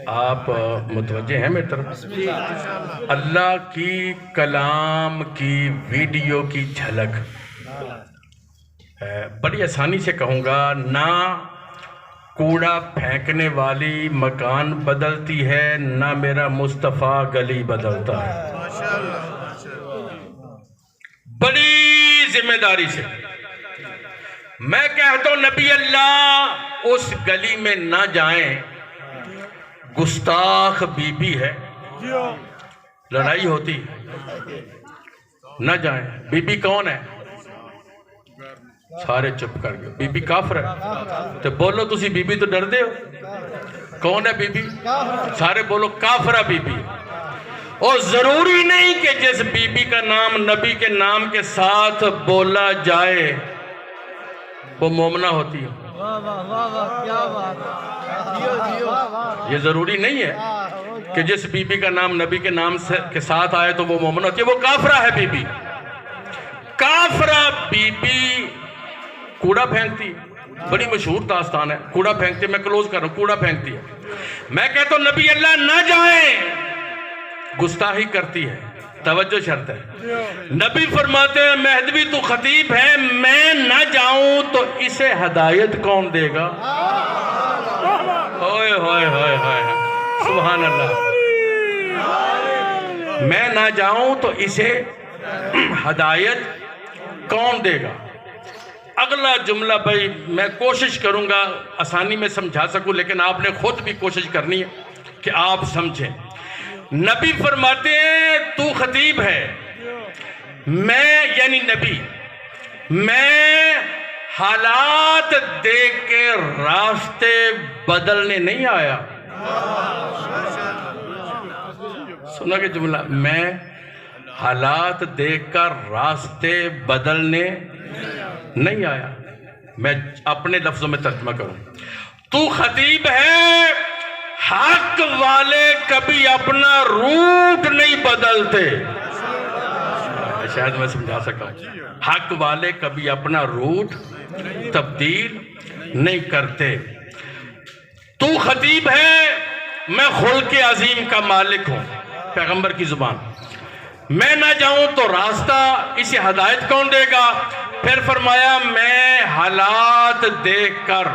آپ متوجہ ہیں میری طرف؟ اللہ کی کلام کی ویڈیو کی جھلک بڑی آسانی سے کہوں گا، نہ کوڑا پھینکنے والی مکان بدلتی ہے، نہ میرا مصطفیٰ گلی بدلتا ہے۔ بڑی ذمہ داری سے میں کہتا ہوں نبی اللہ اس گلی میں نہ جائیں، گستاخ بی بی ہے، لڑائی ہوتی، نہ جائیں۔ بی بی کون ہے؟ سارے چپ کر گئے، بی بی کافر ہے۔ تو بولو تسی بی بی تو ڈر دے ہو، کون ہے بی بی؟ سارے بولو کافرہ بی بی۔ اور ضروری نہیں کہ جس بی بی کا نام نبی کے نام کے ساتھ بولا جائے وہ مومنہ ہوتی ہے، یہ ضروری نہیں ہے کہ جس بی بی کا نام نبی کے نام کے ساتھ آئے تو وہ مومنہ ہوتی ہے، وہ کافرہ ہے بی بی۔ کافرہ بی بی کوڑا پھینکتی، بڑی مشہور داستان ہے، کوڑا پھینکتی، میں کلوز کر رہا ہوں، کوڑا پھینکتی ہے۔ میں کہتا ہوں نبی اللہ نہ جائیں، گستاخی کرتی ہے، توجہ شرط ہے۔ نبی فرماتے ہیں مہدوی تو خطیب ہے، میں نہ جاؤں تو اسے ہدایت کون دے گا؟ ہوئے ہوئے ہوئے ہوئے سبحان اللہ، میں نہ جاؤں تو اسے ہدایت کون دے گا؟ اگلا جملہ بھائی میں کوشش کروں گا آسانی میں سمجھا سکوں، لیکن آپ نے خود بھی کوشش کرنی ہے کہ آپ سمجھیں۔ نبی فرماتے ہیں تو خطیب ہے، میں یعنی نبی، میں حالات دیکھ کے راستے بدلنے نہیں آیا۔ سنا کہ جملہ، میں حالات دیکھ کر راستے بدلنے نہیں آیا۔ میں اپنے لفظوں میں ترجمہ کروں، تو خطیب ہے، حق والے کبھی اپنا روٹ نہیں بدلتے، شاید میں سمجھا سکا ہوں، حق والے کبھی اپنا روٹ تبدیل نہیں کرتے۔ تو خطیب ہے، میں خلق عظیم کا مالک ہوں، پیغمبر کی زبان، میں نہ جاؤں تو راستہ اسے ہدایت کون دے گا؟ پھر فرمایا میں حالات دیکھ کر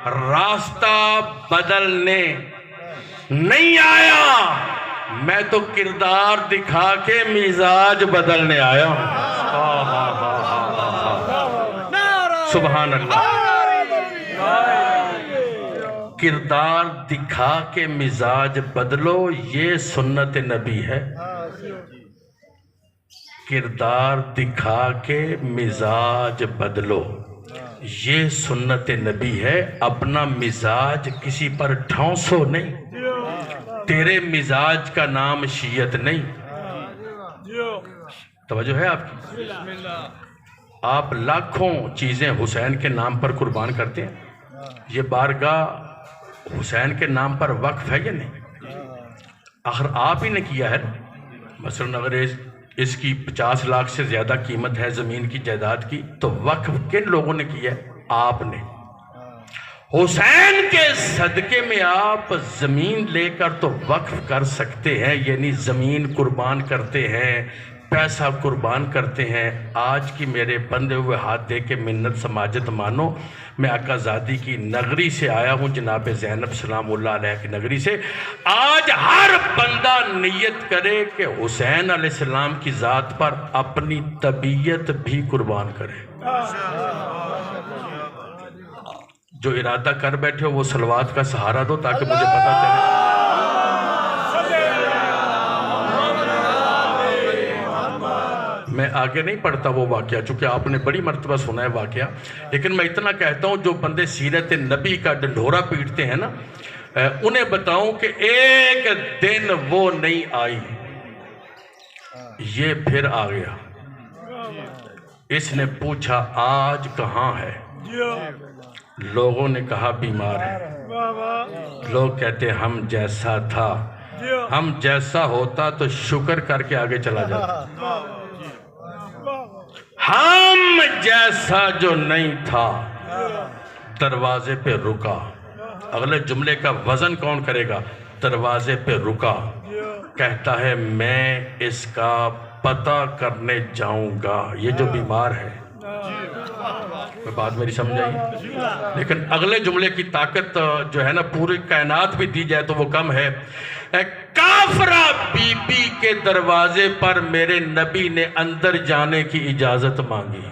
راستہ بدلنے نہیں آیا، میں تو کردار دکھا کے مزاج بدلنے آیا ہوں۔ سبحان اللہ، کردار دکھا کے مزاج بدلو، یہ سنت نبی ہے۔ کردار دکھا کے مزاج بدلو، یہ سنت نبی ہے۔ اپنا مزاج کسی پر ٹھونسو نہیں، تیرے مزاج کا نام شیعت نہیں۔ توجہ ہے آپ کی؟ آپ لاکھوں چیزیں حسین کے نام پر قربان کرتے ہیں، یہ بارگاہ حسین کے نام پر وقف ہے یا نہیں؟ آخر آپ ہی نے کیا ہے۔ مثلا اگر اس کی 50 لاکھ سے زیادہ قیمت ہے زمین کی جائیداد کی، تو وقف کن لوگوں نے کیا ہے؟ آپ نے۔ حسین کے صدقے میں آپ زمین لے کر تو وقف کر سکتے ہیں، یعنی زمین قربان کرتے ہیں، پیسہ قربان کرتے ہیں۔ آج کی میرے بندے ہوئے ہاتھ دے کے منت سماجت مانو، میں آقا زادی کی نگری سے آیا ہوں، جناب زینب سلام اللہ علیہ کی نگری سے۔ آج ہر بندہ نیت کرے کہ حسین علیہ السلام کی ذات پر اپنی طبیعت بھی قربان کرے۔ جو ارادہ کر بیٹھے ہو وہ صلوات کا سہارا دو تاکہ مجھے پتہ چلے۔ میں آگے نہیں پڑھتا وہ واقعہ، چونکہ آپ نے بڑی مرتبہ سنا ہے واقعہ، لیکن میں اتنا کہتا ہوں جو بندے سیرت نبی کا ڈنڈورا پیٹتے ہیں نا، انہیں بتاؤں کہ ایک دن وہ نہیں آئی، یہ پھر آ گیا۔ اس نے پوچھا آج کہاں ہے؟ لوگوں نے کہا بیمار ہے، لوگ کہتے ہم جیسا تھا، ہم جیسا ہوتا تو شکر کر کے آگے چلا جاتا، ہم جیسا جو نہیں تھا دروازے پہ رکا۔ اگلے جملے کا وزن کون کرے گا؟ دروازے پہ رکا، کہتا ہے میں اس کا پتہ کرنے جاؤں گا۔ یہ جو بیمار ہے، بات میری سمجھ آئی؟ لیکن اگلے جملے کی طاقت جو ہے نا پوری کائنات بھی دی جائے تو وہ کم ہے۔ کافرہ بی بی کے دروازے پر میرے نبی نے اندر جانے کی اجازت مانگی۔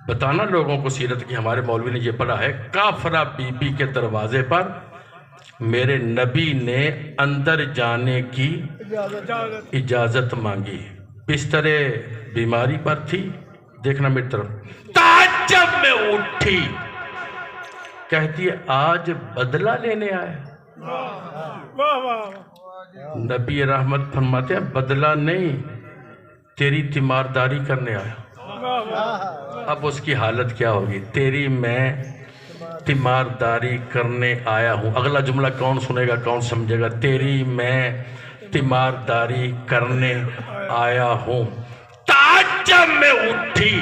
بتانا لوگوں کو سیرت کی، ہمارے مولوی نے یہ پڑھا ہے، کافرہ بی بی کے دروازے پر میرے نبی نے اندر جانے کی اجازت مانگی۔ بستر بیماری پر تھی، دیکھنا میری طرف، تعجب میں اٹھی، کہتی ہے آج بدلہ لینے آئے۔ نبی رحمت فرماتے ہیں بدلہ نہیں، تیری تیمارداری کرنے آیا۔ اب اس کی حالت کیا ہوگی؟ تیری میں تیمارداری کرنے آیا ہوں۔ اگلا جملہ کون سنے گا، کون سمجھے گا؟ تیری میں تیمارداری کرنے آیا ہوں۔ تعجب میں اٹھی،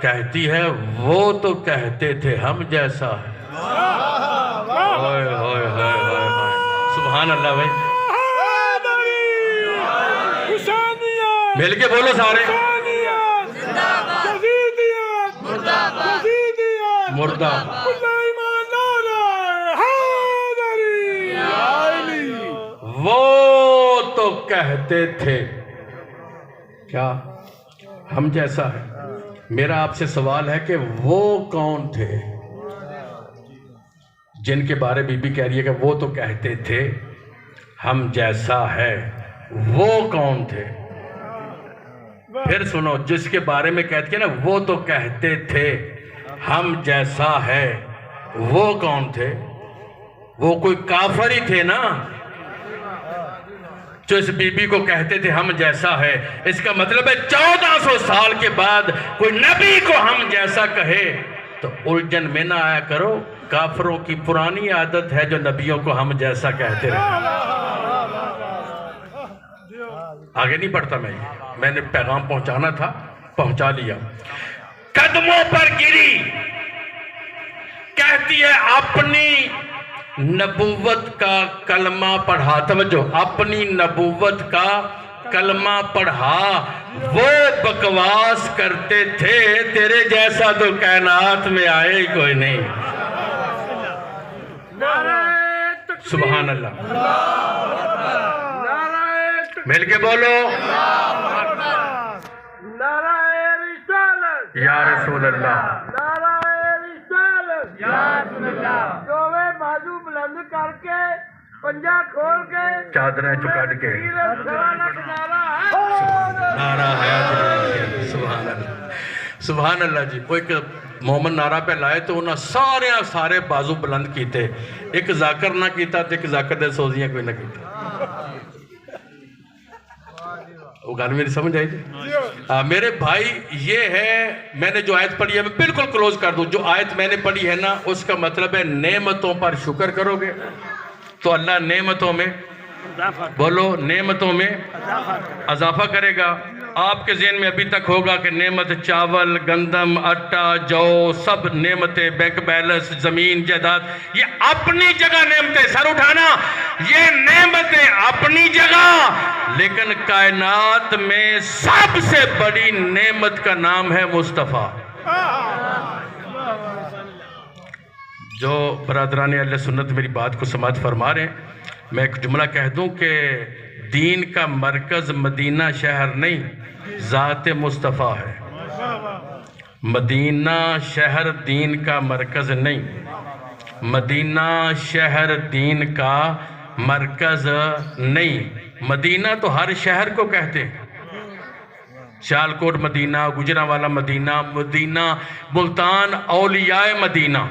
کہتی ہے وہ تو کہتے تھے ہم جیسا ہے۔ ہوئے ہوئے ہوئے ہوئے ہوئے، سبحان اللہ بھائی، مل کے بولو سارے، مردہ۔ وہ تو کہتے تھے کیا ہم جیسا ہے۔ میرا آپ سے سوال ہے کہ وہ کون تھے جن کے بارے بی بی کہہ رہی ہے کہ وہ تو کہتے تھے ہم جیسا ہے؟ وہ کون تھے؟ پھر سنو، جس کے بارے میں کہتے ہیں نا وہ تو کہتے تھے ہم جیسا ہے، وہ کون تھے؟ وہ کوئی کافر ہی تھے نا جو اس بی بی کو کہتے تھے ہم جیسا ہے۔ اس کا مطلب ہے 1400 سال کے بعد کوئی نبی کو ہم جیسا کہے تو الجھن میں نہ آیا کرو۔ کافروں کی پرانی عادت ہے جو نبیوں کو ہم جیسا کہتے رہے۔ آگے نہیں پڑھتا میں نے پیغام پہنچانا تھا، پہنچا لیا۔ قدموں پر گری، کہتی ہے اپنی نبوت کا کلمہ پڑھا۔ توجہ، اپنی نبوت کا کلمہ پڑھا، وہ بکواس کرتے تھے تیرے جیسا تو کائنات میں آئے ہی کوئی نہیں۔ سبحان اللہ، مل کے بولو یا رسول اللہ، بازو بلند کر کے پنجا کھول کے چادریں چکڑ کے نعرہ حیات، سبحان اللہ سبحان اللہ جی۔ وہ ایک مومن نعرہ پہ لائے تو انہاں سارے بازو بلند کیتے، ایک ذاکر نہ کیتا تو ایک ذاکر دے سوزیاں کوئی نہ کیتا۔ وہ گانے میری سمجھ آئی جی؟ میرے بھائی، یہ ہے میں نے جو آیت پڑھی ہے، میں بالکل کلوز کر دوں۔ جو آیت میں نے پڑھی ہے نا، اس کا مطلب ہے نعمتوں پر شکر کرو گے تو اللہ نعمتوں میں، بولو، نعمتوں میں اضافہ کرے گا۔ آپ کے ذہن میں ابھی تک ہوگا کہ نعمت چاول، گندم، آٹا، جو، سب نعمتیں، بینک بیلنس، زمین، جائیداد، یہ اپنی جگہ نعمتیں، سر اٹھانا، یہ نعمتیں اپنی جگہ، لیکن کائنات میں سب سے بڑی نعمت کا نام ہے مصطفیٰ۔ جو برادران اہل سنت میری بات کو سماعت فرما رہے ہیں، میں ایک جملہ کہہ دوں کہ دین کا مرکز مدینہ شہر نہیں، ذات مصطفیٰ ہے۔ مدینہ شہر دین کا مرکز نہیں، مدینہ شہر دین کا مرکز نہیں۔ مدینہ تو ہر شہر کو کہتے ہیں، سیالکوٹ مدینہ، گجرانوالہ مدینہ، مدینہ ملتان، اولیاء مدینہ۔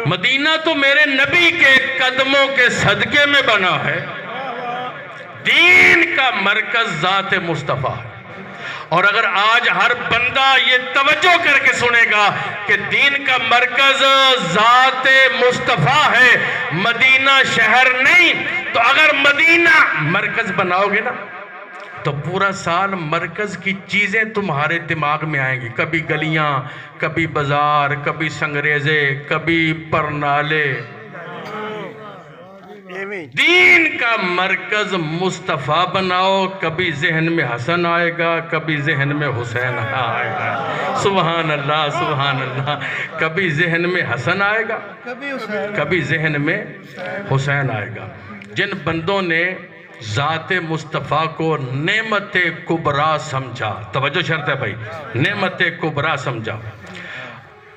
مدینہ تو میرے نبی کے قدموں کے صدقے میں بنا ہے۔ دین کا مرکز ذات مصطفیٰ ہے، اور اگر آج ہر بندہ یہ توجہ کر کے سنے گا کہ دین کا مرکز ذات مصطفیٰ ہے، مدینہ شہر نہیں، تو اگر مدینہ مرکز بناؤ گے نا تو پورا سال مرکز کی چیزیں تمہارے دماغ میں آئیں گی، کبھی گلیاں، کبھی بازار، کبھی سنگریزے، کبھی پرنالے۔ دین کا مرکز مصطفیٰ بناؤ، کبھی ذہن میں حسن آئے گا، کبھی ذہن میں حسین آئے گا۔ سبحان اللہ سبحان اللہ۔ کبھی ذہن میں حسن آئے گا، کبھی ذہن میں حسین آئے گا۔ جن بندوں نے ذات مصطفیٰ کو نعمت کبریٰ سمجھا، توجہ شرط ہے بھائی، نعمت کبریٰ سمجھا،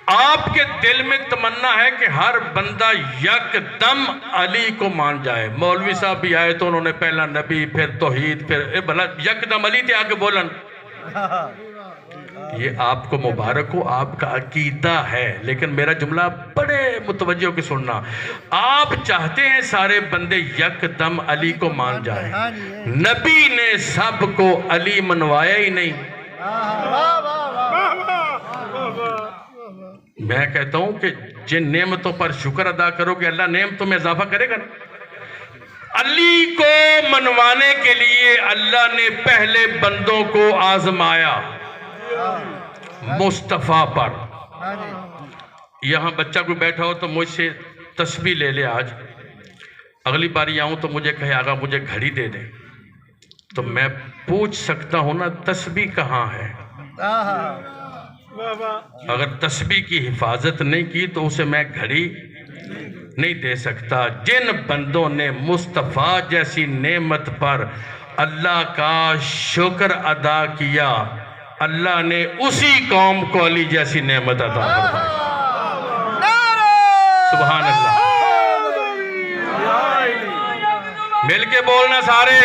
آپ کے دل میں تمنا ہے کہ ہر بندہ یک دم علی کو مان جائے۔ مولوی صاحب بھی آئے تو انہوں نے پہلا نبی، پھر توحید، پھر بھلا یک دم علی تھے آگے بولن۔ یہ آپ کو مبارک ہو، آپ کا عقیدہ ہے، لیکن میرا جملہ بڑے متوجہ کے سننا۔ آپ چاہتے ہیں سارے بندے یک دم علی کو مان جائیں، نبی نے سب کو علی منوایا ہی نہیں۔ میں کہتا ہوں کہ جن نعمتوں پر شکر ادا کرو گے اللہ نعمتوں میں اضافہ کرے گا نا۔ علی کو منوانے کے لیے اللہ نے پہلے بندوں کو آزمایا مصطفیٰ پر۔ یہاں بچہ کوئی بیٹھا ہو تو مجھ سے تسبیح لے لے، آج اگلی باری آؤں تو مجھے کہے آقا مجھے گھڑی دے دے، تو میں پوچھ سکتا ہوں نا تسبیح کہاں ہے؟ اگر تسبیح کی حفاظت نہیں کی تو اسے میں گھڑی نہیں دے سکتا۔ جن بندوں نے مصطفیٰ جیسی نعمت پر اللہ کا شکر ادا کیا، اللہ نے اسی قوم کو علی جیسی نعمت عطا فرمائی۔ سبحان اللہ، مل کے بولنا سارے۔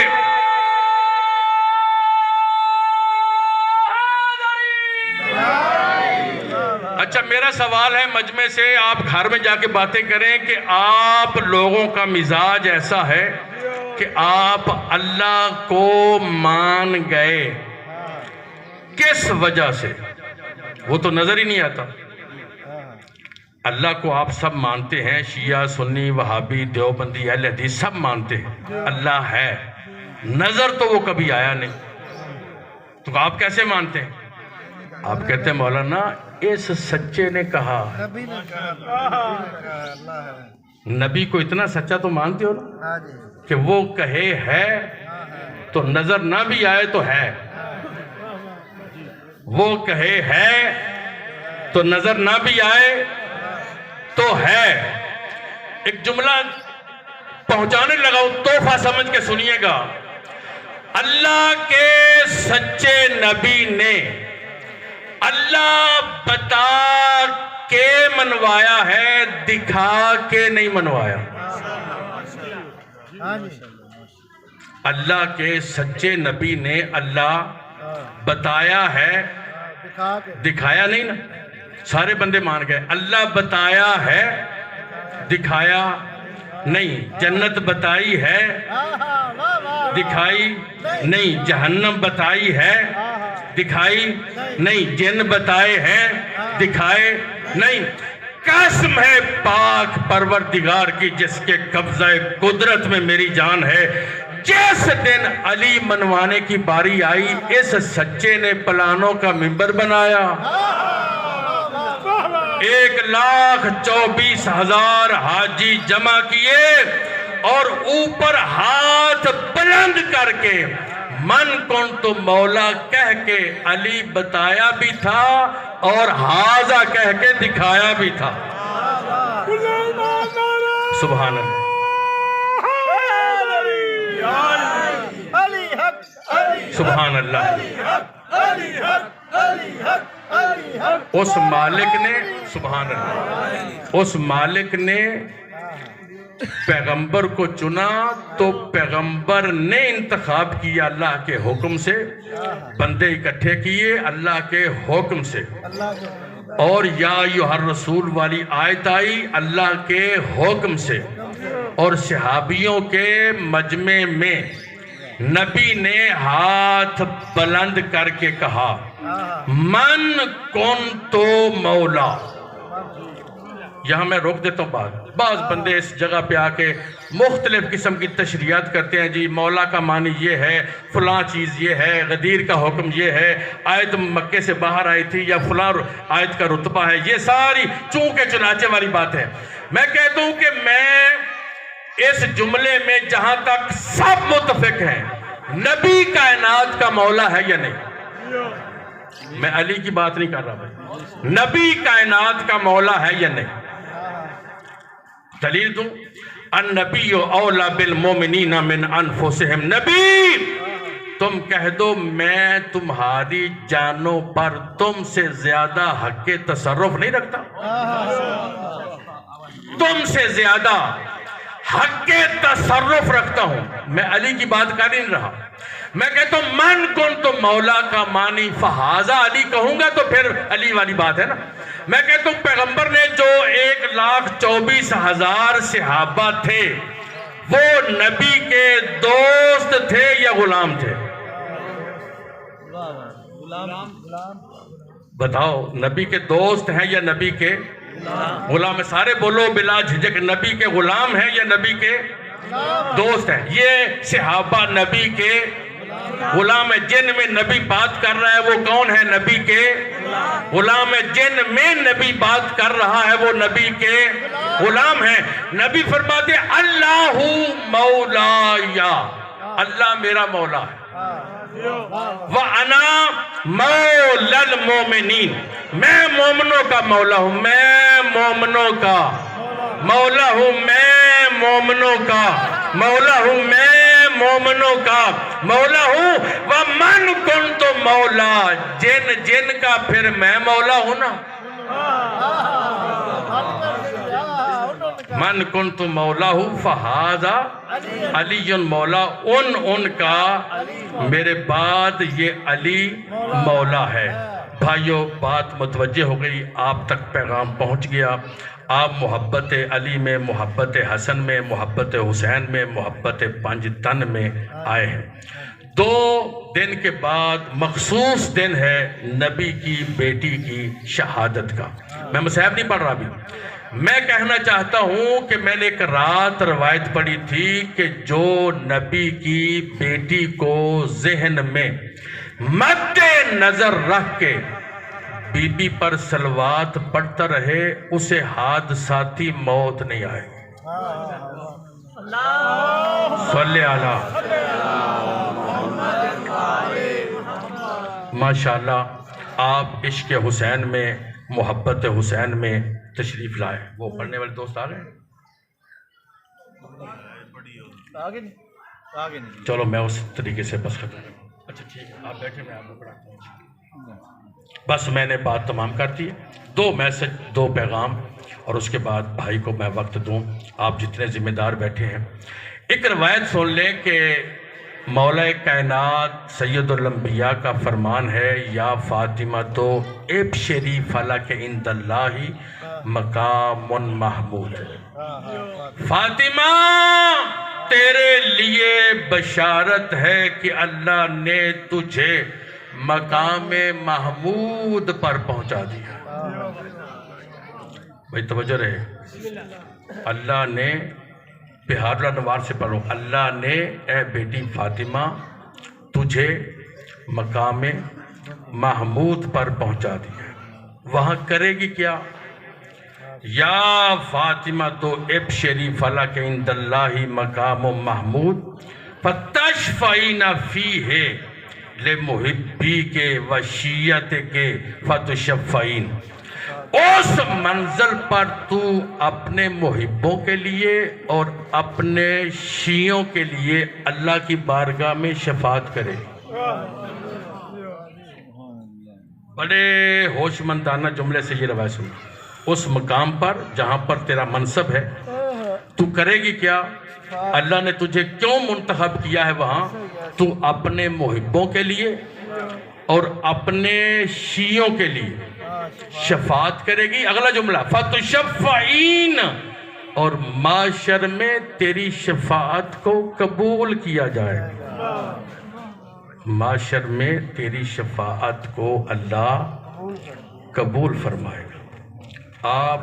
اچھا میرا سوال ہے مجمع سے، آپ گھر میں جا کے باتیں کریں کہ آپ لوگوں کا مزاج ایسا ہے کہ آپ اللہ کو مان گئے، کس وجہ سے؟ وہ تو نظر ہی نہیں آتا۔ اللہ کو آپ سب مانتے ہیں، شیعہ، سنی، وہابی، دیوبندی، اہل حدیث سب مانتے ہیں اللہ ہے، نظر تو وہ کبھی آیا نہیں، تو آپ کیسے مانتے ہیں؟ آپ کہتے ہیں مولانا اس سچے نے کہا، نبی کو اتنا سچا تو مانتے ہو نا کہ وہ کہے ہے تو نظر نہ بھی آئے تو ہے، وہ کہے ہے تو نظر نہ بھی آئے تو ہے۔ ایک جملہ پہنچانے لگا ہوں، تحفہ سمجھ کے سنیے گا۔ اللہ کے سچے نبی نے اللہ بتا کے منوایا ہے، دکھا کے نہیں منوایا۔ اللہ کے سچے نبی نے اللہ بتایا ہے، دکھایا نہیں نا۔ سارے بندے مان گئے اللہ بتایا ہے، دکھایا نہیں۔ جنت بتائی ہے، دکھائی نہیں۔ جہنم بتائی ہے، دکھائی نہیں۔ جن بتائے ہیں، دکھائے نہیں۔ قسم ہے پاک پروردگار کی جس کے قبضہ قدرت میں میری جان ہے، جس دن علی منوانے کی باری آئی اس سچے نے پلانوں کا ممبر بنایا، 1,24,000 حاجی جمع کیے اور اوپر ہاتھ بلند کر کے من کنت مولا کہہ کے علی بتایا بھی تھا اور حاضہ کہہ کے دکھایا بھی تھا۔ سبحان اللہ۔ سبحان اللہ۔ اس مالک نے، سبحان اللہ، اس مالک نے پیغمبر کو چنا تو پیغمبر نے انتخاب کیا اللہ کے حکم سے، بندے اکٹھے کیے اللہ کے حکم سے، اور یا ایھا الرسول والی آیت آئی اللہ کے حکم سے، اور صحابیوں کے مجمع میں نبی نے ہاتھ بلند کر کے کہا من کنت مولا. یہاں میں روک دیتا ہوں بات. بعض بندے اس جگہ پہ آ کے مختلف قسم کی تشریحات کرتے ہیں. جی مولا کا معنی یہ ہے، فلاں چیز یہ ہے، غدیر کا حکم یہ ہے، آیت مکے سے باہر آئی تھی، یا فلاں آیت کا رتبہ ہے. یہ ساری چونکہ چنانچہ والی بات ہے. میں کہتا ہوں کہ میں اس جملے میں جہاں تک سب متفق ہیں، نبی کائنات کا مولا ہے یا نہیں. میں علی کی بات نہیں کر رہا بھائی، نبی کائنات کا مولا ہے یا نہیں. دلیل دوں، النبی اولا بالمومنین من انفسہم. نبی تم کہہ دو میں تمہاری جانوں پر تم سے زیادہ حق تصرف نہیں رکھتا، تم سے زیادہ حق تصرف رکھتا ہوں. میں علی کی بات کر نہیں رہا. میں کہتا ہوں من کنت مولا کا معنی فہذا علی کہوں گا تو پھر علی والی بات ہے نا. میں کہتا ہوں پیغمبر نے جو 1,24,000 صحابہ تھے وہ نبی کے دوست تھے یا غلام تھے؟ بتاؤ، نبی کے دوست ہیں یا نبی کے غلام؟ سارے بولو بلا جھجک، نبی کے غلام ہیں یا نبی کے دوست ہیں؟ یہ صحابہ نبی کے غلام ہے. جن میں نبی بات کر رہا ہے وہ کون ہے؟ نبی کے غلام ہے. جن میں نبی بات کر رہا ہے وہ نبی کے غلام ہے. نبی فرماتے اللہ مولا، یا اللہ میرا مولا ہے. وَأَنَا مَوْلَى الْمُؤْمِنِينَ، میں مومنوں کا مولا ہوں، میں مومنوں کا مولا ہوں، میں مومنوں کا مولا ہوں، میں مومنوں کا مولا ہوں. وَمَنْ كُنْتُ مولا، جن کا پھر میں مولا ہوں نا. من کنت مولا ہوں فہذا علی مولا، ان کا میرے بعد یہ علی مولا ہے. بھائیو بات متوجہ ہو گئی، آپ تک پیغام پہنچ گیا. آپ محبت علی میں، محبت حسن میں، محبت حسین میں، محبت پنج تن میں آئے ہیں. 2 دن کے بعد مخصوص دن ہے نبی کی بیٹی کی شہادت کا. میں مصحف نہیں پڑھ رہا ابھی. میں کہنا چاہتا ہوں کہ میں نے ایک رات روایت پڑھی تھی کہ جو نبی کی بیٹی کو ذہن میں مد نظر رکھ کے بی بی پر صلوات پڑھتا رہے اسے حادثاتی موت نہیں آئے. صلی اللہ. ماشاءاللہ آپ عشق حسین میں، محبت حسین میں تشریف لائے. وہ پڑھنے والے دوست آ گئے؟ چلو میں اس طریقے سے بس ختم. اچھا ٹھیک ہے، آپ بیٹھے، میں آپ کو پڑھاتا ہوں. بس میں نے بات تمام کر دی. 2 میسج، 2 پیغام، اور اس کے بعد بھائی کو میں وقت دوں. آپ جتنے ذمہ دار بیٹھے ہیں ایک روایت سن لیں کہ مولا کائنات سید الانبیاء کا فرمان ہے، یا فاطمہ تو ابشری فلک عند اللہ مقام محمود. فاطمہ تیرے لیے بشارت ہے کہ اللہ نے تجھے مقام محمود پر پہنچا دیا. بھائی توجہ رہے. اللہ نے، بہار الانوار سے پڑھو، اللہ نے اے بیٹی فاطمہ تجھے مقام محمود پر پہنچا دیا. وہاں کرے گی کیا؟ یا فاطمہ تو ابشری فلک عند اللہ مقام محمود فتشفعین فیہ لمحبی کے و شیعت کے فتشفعین. اس منزل پر تو اپنے محبوں کے لیے اور اپنے شیعوں کے لیے اللہ کی بارگاہ میں شفاعت کرے. بڑے ہوش مندانہ جملے سے یہ روایت سنو. اس مقام پر جہاں پر تیرا منصب ہے تو کرے گی کیا؟ اللہ نے تجھے کیوں منتخب کیا ہے وہاں؟ تو اپنے محبوں کے لیے اور اپنے شیعوں کے لیے شفاعت کرے گی. اگلا جملہ فتشفعین، اور معاشر میں تیری شفاعت کو قبول کیا جائے. معاشر میں تیری شفاعت کو اللہ قبول فرمائے گا۔ آپ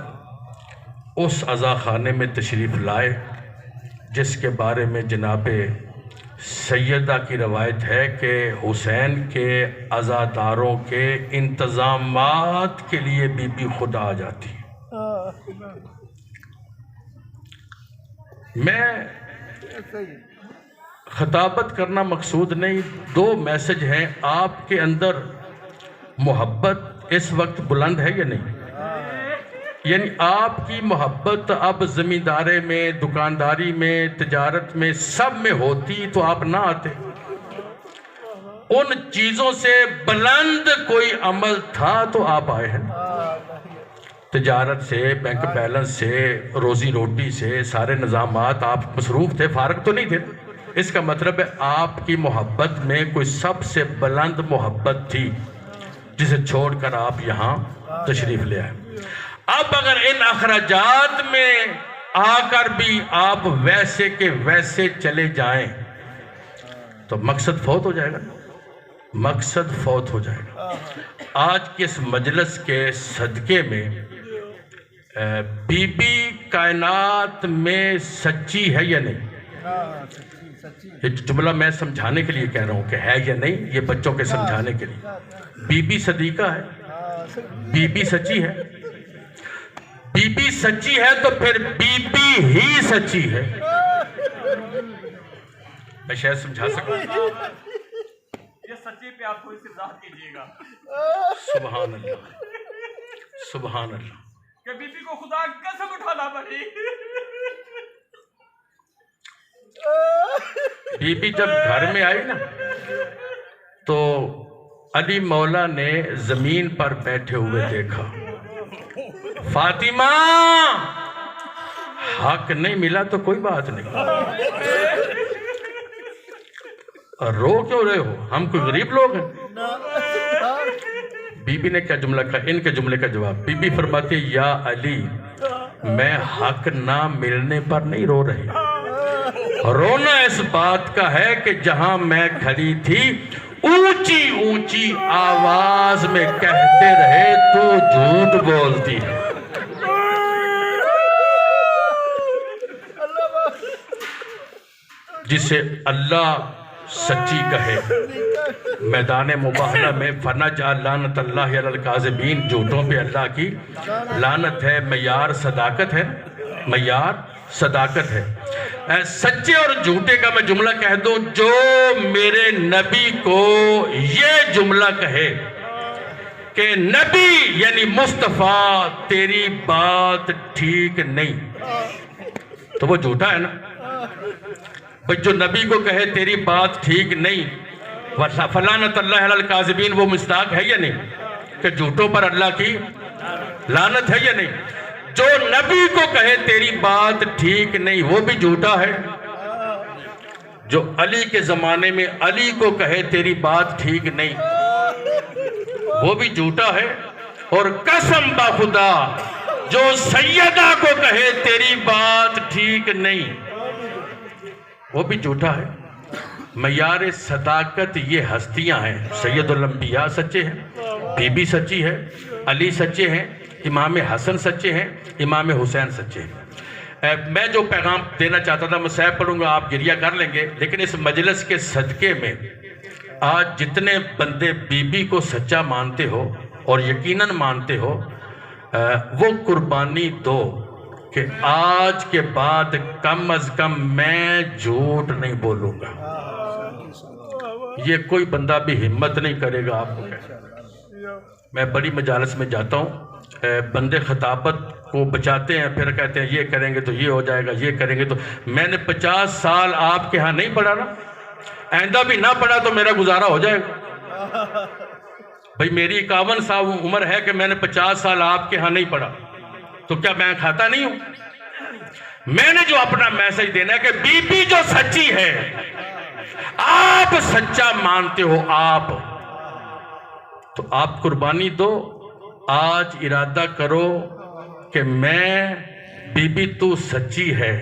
اس عزا خانے میں تشریف لائے جس کے بارے میں جناب سیدہ کی روایت ہے کہ حسین کے عزاداروں کے انتظامات کے لیے بی بی خود آ جاتی۔ میں خطابت کرنا مقصود نہیں، دو میسج ہیں۔ آپ کے اندر محبت اس وقت بلند ہے یا نہیں؟ یعنی آپ کی محبت اب زمینداری میں، دکانداری میں، تجارت میں، سب میں ہوتی تو آپ نہ آتے۔ ان چیزوں سے بلند کوئی عمل تھا تو آپ آئے ہیں۔ تجارت سے، بینک بیلنس سے، روزی روٹی سے، سارے نظامات آپ مصروف تھے، فارغ تو نہیں تھے۔ اس کا مطلب ہے آپ کی محبت میں کوئی سب سے بلند محبت تھی جسے چھوڑ کر آپ یہاں تشریف لے آئے۔ اب اگر ان اخراجات میں آ کر بھی آپ ویسے کے ویسے چلے جائیں تو مقصد فوت ہو جائے گا، مقصد فوت ہو جائے گا۔ آج کے اس مجلس کے صدقے میں بی بی کائنات میں سچی ہے یا نہیں؟ یہ جملہ میں سمجھانے کے لیے کہہ رہا ہوں کہ ہے یا نہیں، یہ بچوں کے سمجھانے کے لیے۔ بی بی صدیقہ ہے، بی بی سچی ہے۔ بی بی سچی ہے تو پھر بی بی ہی سچی ہے۔ میں شاید سمجھا سکوں۔ یہ سچی پہ آپ تھوڑی سی وضاحت کیجیے گا۔ سبحان اللہ، سبحان اللہ۔ کہ بی بی کو خدا کی قسم اٹھانا پڑی۔ بی بی جب گھر میں آئی نا تو علی مولا نے زمین پر بیٹھے ہوئے دیکھا، فاطمہ حق نہیں ملا تو کوئی بات نہیں، رو کیوں رہے ہو، ہم کوئی غریب لوگ ہیں؟ بی بی نے کیا جملہ کہا؟ ان کے جملے کا جواب بی بی فرماتی ہے، یا علی میں حق نہ ملنے پر نہیں رو رہی، رونا اس بات کا ہے کہ جہاں میں کھڑی تھی اونچی اونچی آواز میں کہتے رہے تو جھوٹ بولتی ہے۔ جسے اللہ سچی کہے میدان مباہلہ میں فَنَجْعَلْ لَعْنَتَ اللَّهِ عَلَى الْكَاذِبِينَ، جھوٹوں پہ اللہ کی لعنت ہے۔ معیار صداقت ہے، معیار صداقت ہے۔ سچے اور جھوٹے کا میں جملہ کہہ دوں، جو میرے نبی کو یہ جملہ کہے کہ نبی یعنی مصطفیٰ تیری بات ٹھیک نہیں، تو وہ جھوٹا ہے نا۔ بھئی جو نبی کو کہے تیری بات ٹھیک نہیں، فَلَعْنَتَ اللَّهِ عَلَى الْكَاذِبِينَ، وہ مصداق ہے یا نہیں کہ جھوٹوں پر اللہ کی لعنت ہے یا نہیں؟ جو نبی کو کہے تیری بات ٹھیک نہیں وہ بھی جھوٹا ہے، جو علی کے زمانے میں علی کو کہے تیری بات ٹھیک نہیں وہ بھی جھوٹا ہے، اور قسم با خدا جو سیدہ کو کہے تیری بات ٹھیک نہیں وہ بھی جھوٹا ہے۔ معیار صداقت یہ ہستیاں ہیں، سید الانبیاء سچے ہیں، بی بی سچی ہے، علی سچے ہیں، امام حسن سچے ہیں، امام حسین سچے ہیں۔ میں جو پیغام دینا چاہتا تھا میں صحیح پڑھوں گا، آپ گریہ کر لیں گے، لیکن اس مجلس کے صدقے میں آج جتنے بندے بی بی کو سچا مانتے ہو اور یقیناً مانتے ہو، وہ قربانی دو کہ آج کے بعد کم از کم میں جھوٹ نہیں بولوں گا۔ یہ کوئی بندہ بھی ہمت نہیں کرے گا آپ کو کہنا۔ میں بڑی مجالس میں جاتا ہوں، بندے خطابت کو بچاتے ہیں، پھر کہتے ہیں یہ کریں گے تو یہ ہو جائے گا، یہ کریں گے تو۔ میں نے 50 سال آپ کے ہاں نہیں پڑھا نا، آئندہ بھی نہ پڑھا تو میرا گزارا ہو جائے گا۔ بھئی میری 51 سال عمر ہے کہ میں نے 50 سال آپ کے ہاں نہیں پڑھا تو کیا میں کھاتا نہیں ہوں؟ میں نے جو اپنا میسج دینا ہے کہ بی بی جو سچی ہے، آپ سچا مانتے ہو آپ، تو آپ قربانی دو۔ آج ارادہ کرو کہ میں بی بی تو سچی ہے،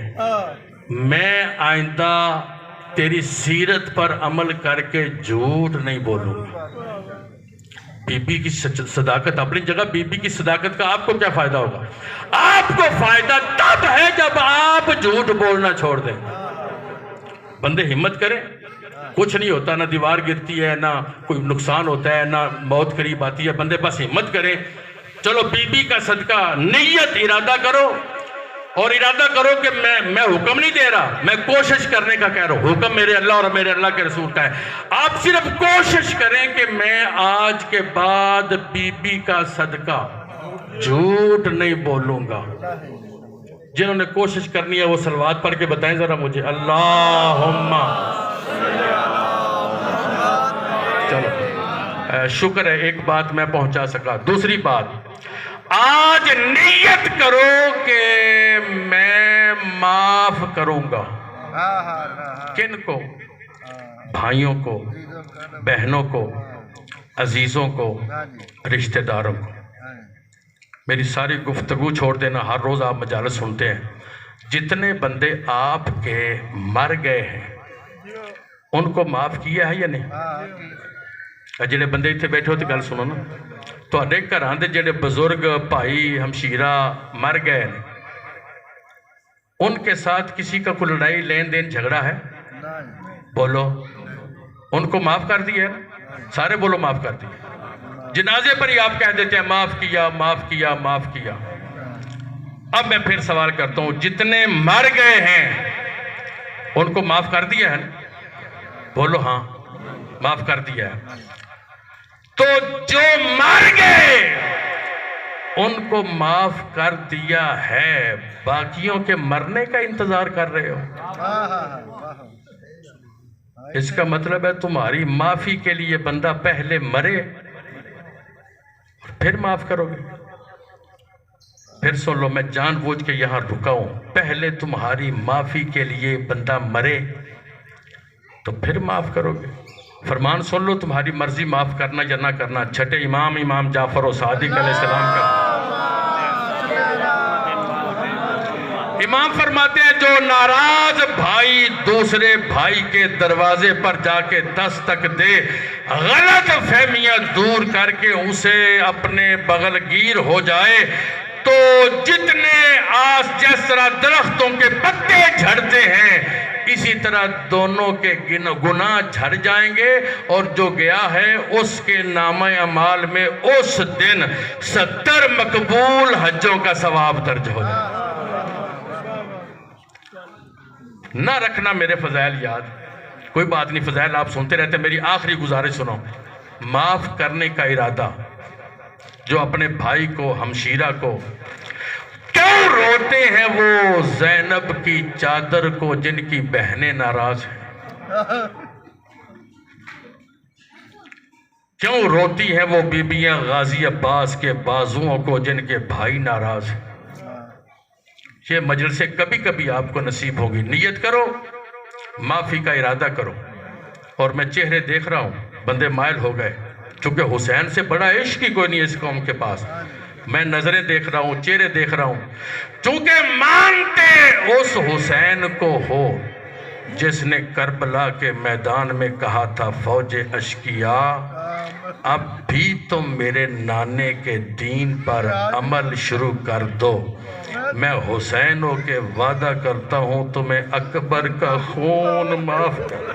میں آئندہ تیری سیرت پر عمل کر کے جھوٹ نہیں بولوں گا۔ بی بی کی صداقت اپنی جگہ، بی بی کی صداقت کا آپ کو کیا فائدہ ہوگا؟ آپ کو فائدہ تب ہے جب آپ جھوٹ بولنا چھوڑ دیں۔ بندے ہمت کریں، کچھ نہیں ہوتا، نہ دیوار گرتی ہے، نہ کوئی نقصان ہوتا ہے، نہ موت قریب آتی ہے، بندے بس ہمت کریں۔ چلو بی بی کا صدقہ نیت ارادہ کرو، اور ارادہ کرو کہ میں حکم نہیں دے رہا، میں کوشش کرنے کا کہہ رہا ہوں، حکم میرے اللہ اور میرے اللہ کے رسول کا ہے۔ آپ صرف کوشش کریں کہ میں آج کے بعد بی بی کا صدقہ جھوٹ نہیں بولوں گا۔ جنہوں نے کوشش کرنی ہے وہ صلوات پڑھ کے بتائیں ذرا مجھے، اللہم۔ چلو شکر ہے ایک بات میں پہنچا سکا۔ دوسری بات، آج نیت کرو کہ میں معاف کروں گا۔ کن کو؟ بھائیوں کو، بہنوں کو، عزیزوں کو، رشتہ داروں کو۔ میری ساری گفتگو چھوڑ دینا، ہر روز آپ مجالس سنتے ہیں۔ جتنے بندے آپ کے مر گئے ہیں ان کو معاف کیا ہے یا نہیں؟ جڑے بندے اتنے بیٹھے ہوتے گل سنو نا، تواڈے گھراں دے جڑے بزرگ بھائی ہمشیرہ مر گئے ان کے ساتھ کسی کا کوئی لڑائی لین دین جھگڑا ہے؟ بولو، ان کو معاف کر دیا ہے؟ سارے بولو معاف کر دیا۔ جنازے پر ہی آپ کہہ دیتے ہیں معاف کیا، معاف کیا، معاف کیا۔ اب میں پھر سوال کرتا ہوں، جتنے مر گئے ہیں ان کو معاف کر دیا ہے؟ بولو ہاں، معاف کر دیا ہے۔ تو جو مر گئے ان کو معاف کر دیا ہے، باقیوں کے مرنے کا انتظار کر رہے ہو؟ اس کا مطلب ہے تمہاری معافی کے لیے بندہ پہلے مرے پھر معاف کرو گے۔ پھر سن لو، میں جان بوجھ کے یہاں رکا ہوں، پہلے تمہاری معافی کے لیے بندہ مرے تو پھر معاف کرو گے۔ فرمان سن لو، تمہاری مرضی معاف کرنا یا نہ کرنا۔ چھٹے امام جعفر و صادق علیہ السلام کا امام فرماتے ہیں، جو ناراض بھائی دوسرے بھائی کے دروازے پر جا کے دستک دے، غلط فہمیاں دور کر کے اسے اپنے بغل گیر ہو جائے، تو جتنے جس طرح درختوں کے پتے جھڑتے ہیں اسی طرح دونوں کے گناہ جھڑ جائیں گے، اور جو گیا ہے اس کے نامہ اعمال میں اس دن 70 مقبول حجوں کا ثواب درج ہو جائے۔ نہ رکھنا میرے فضائل یاد، کوئی بات نہیں، فضائل آپ سنتے رہتے۔ میری آخری گزارش سنو، معاف کرنے کا ارادہ جو اپنے بھائی کو، ہمشیرہ کو، کیوں روتے ہیں وہ زینب کی چادر کو جن کی بہنیں ناراض ہیں؟ کیوں روتی ہیں وہ بیبیاں غازی عباس کے بازوؤں کو جن کے بھائی ناراض ہیں؟ یہ مجلسیں کبھی کبھی آپ کو نصیب ہوگی۔ نیت کرو، معافی کا ارادہ کرو۔ اور میں چہرے دیکھ رہا ہوں، بندے مائل ہو گئے، چونکہ حسین سے بڑا عشق ہی کوئی نہیں اس قوم کے پاس۔ میں نظریں دیکھ رہا ہوں، چہرے دیکھ رہا ہوں، چونکہ مانتے اس حسین کو ہو جس نے کربلا کے میدان میں کہا تھا، فوج اشقیاء اب بھی تم میرے نانے کے دین پر عمل شروع کر دو، میں حسین ہو کے وعدہ کرتا ہوں تمہیں اکبر کا خون معاف کر۔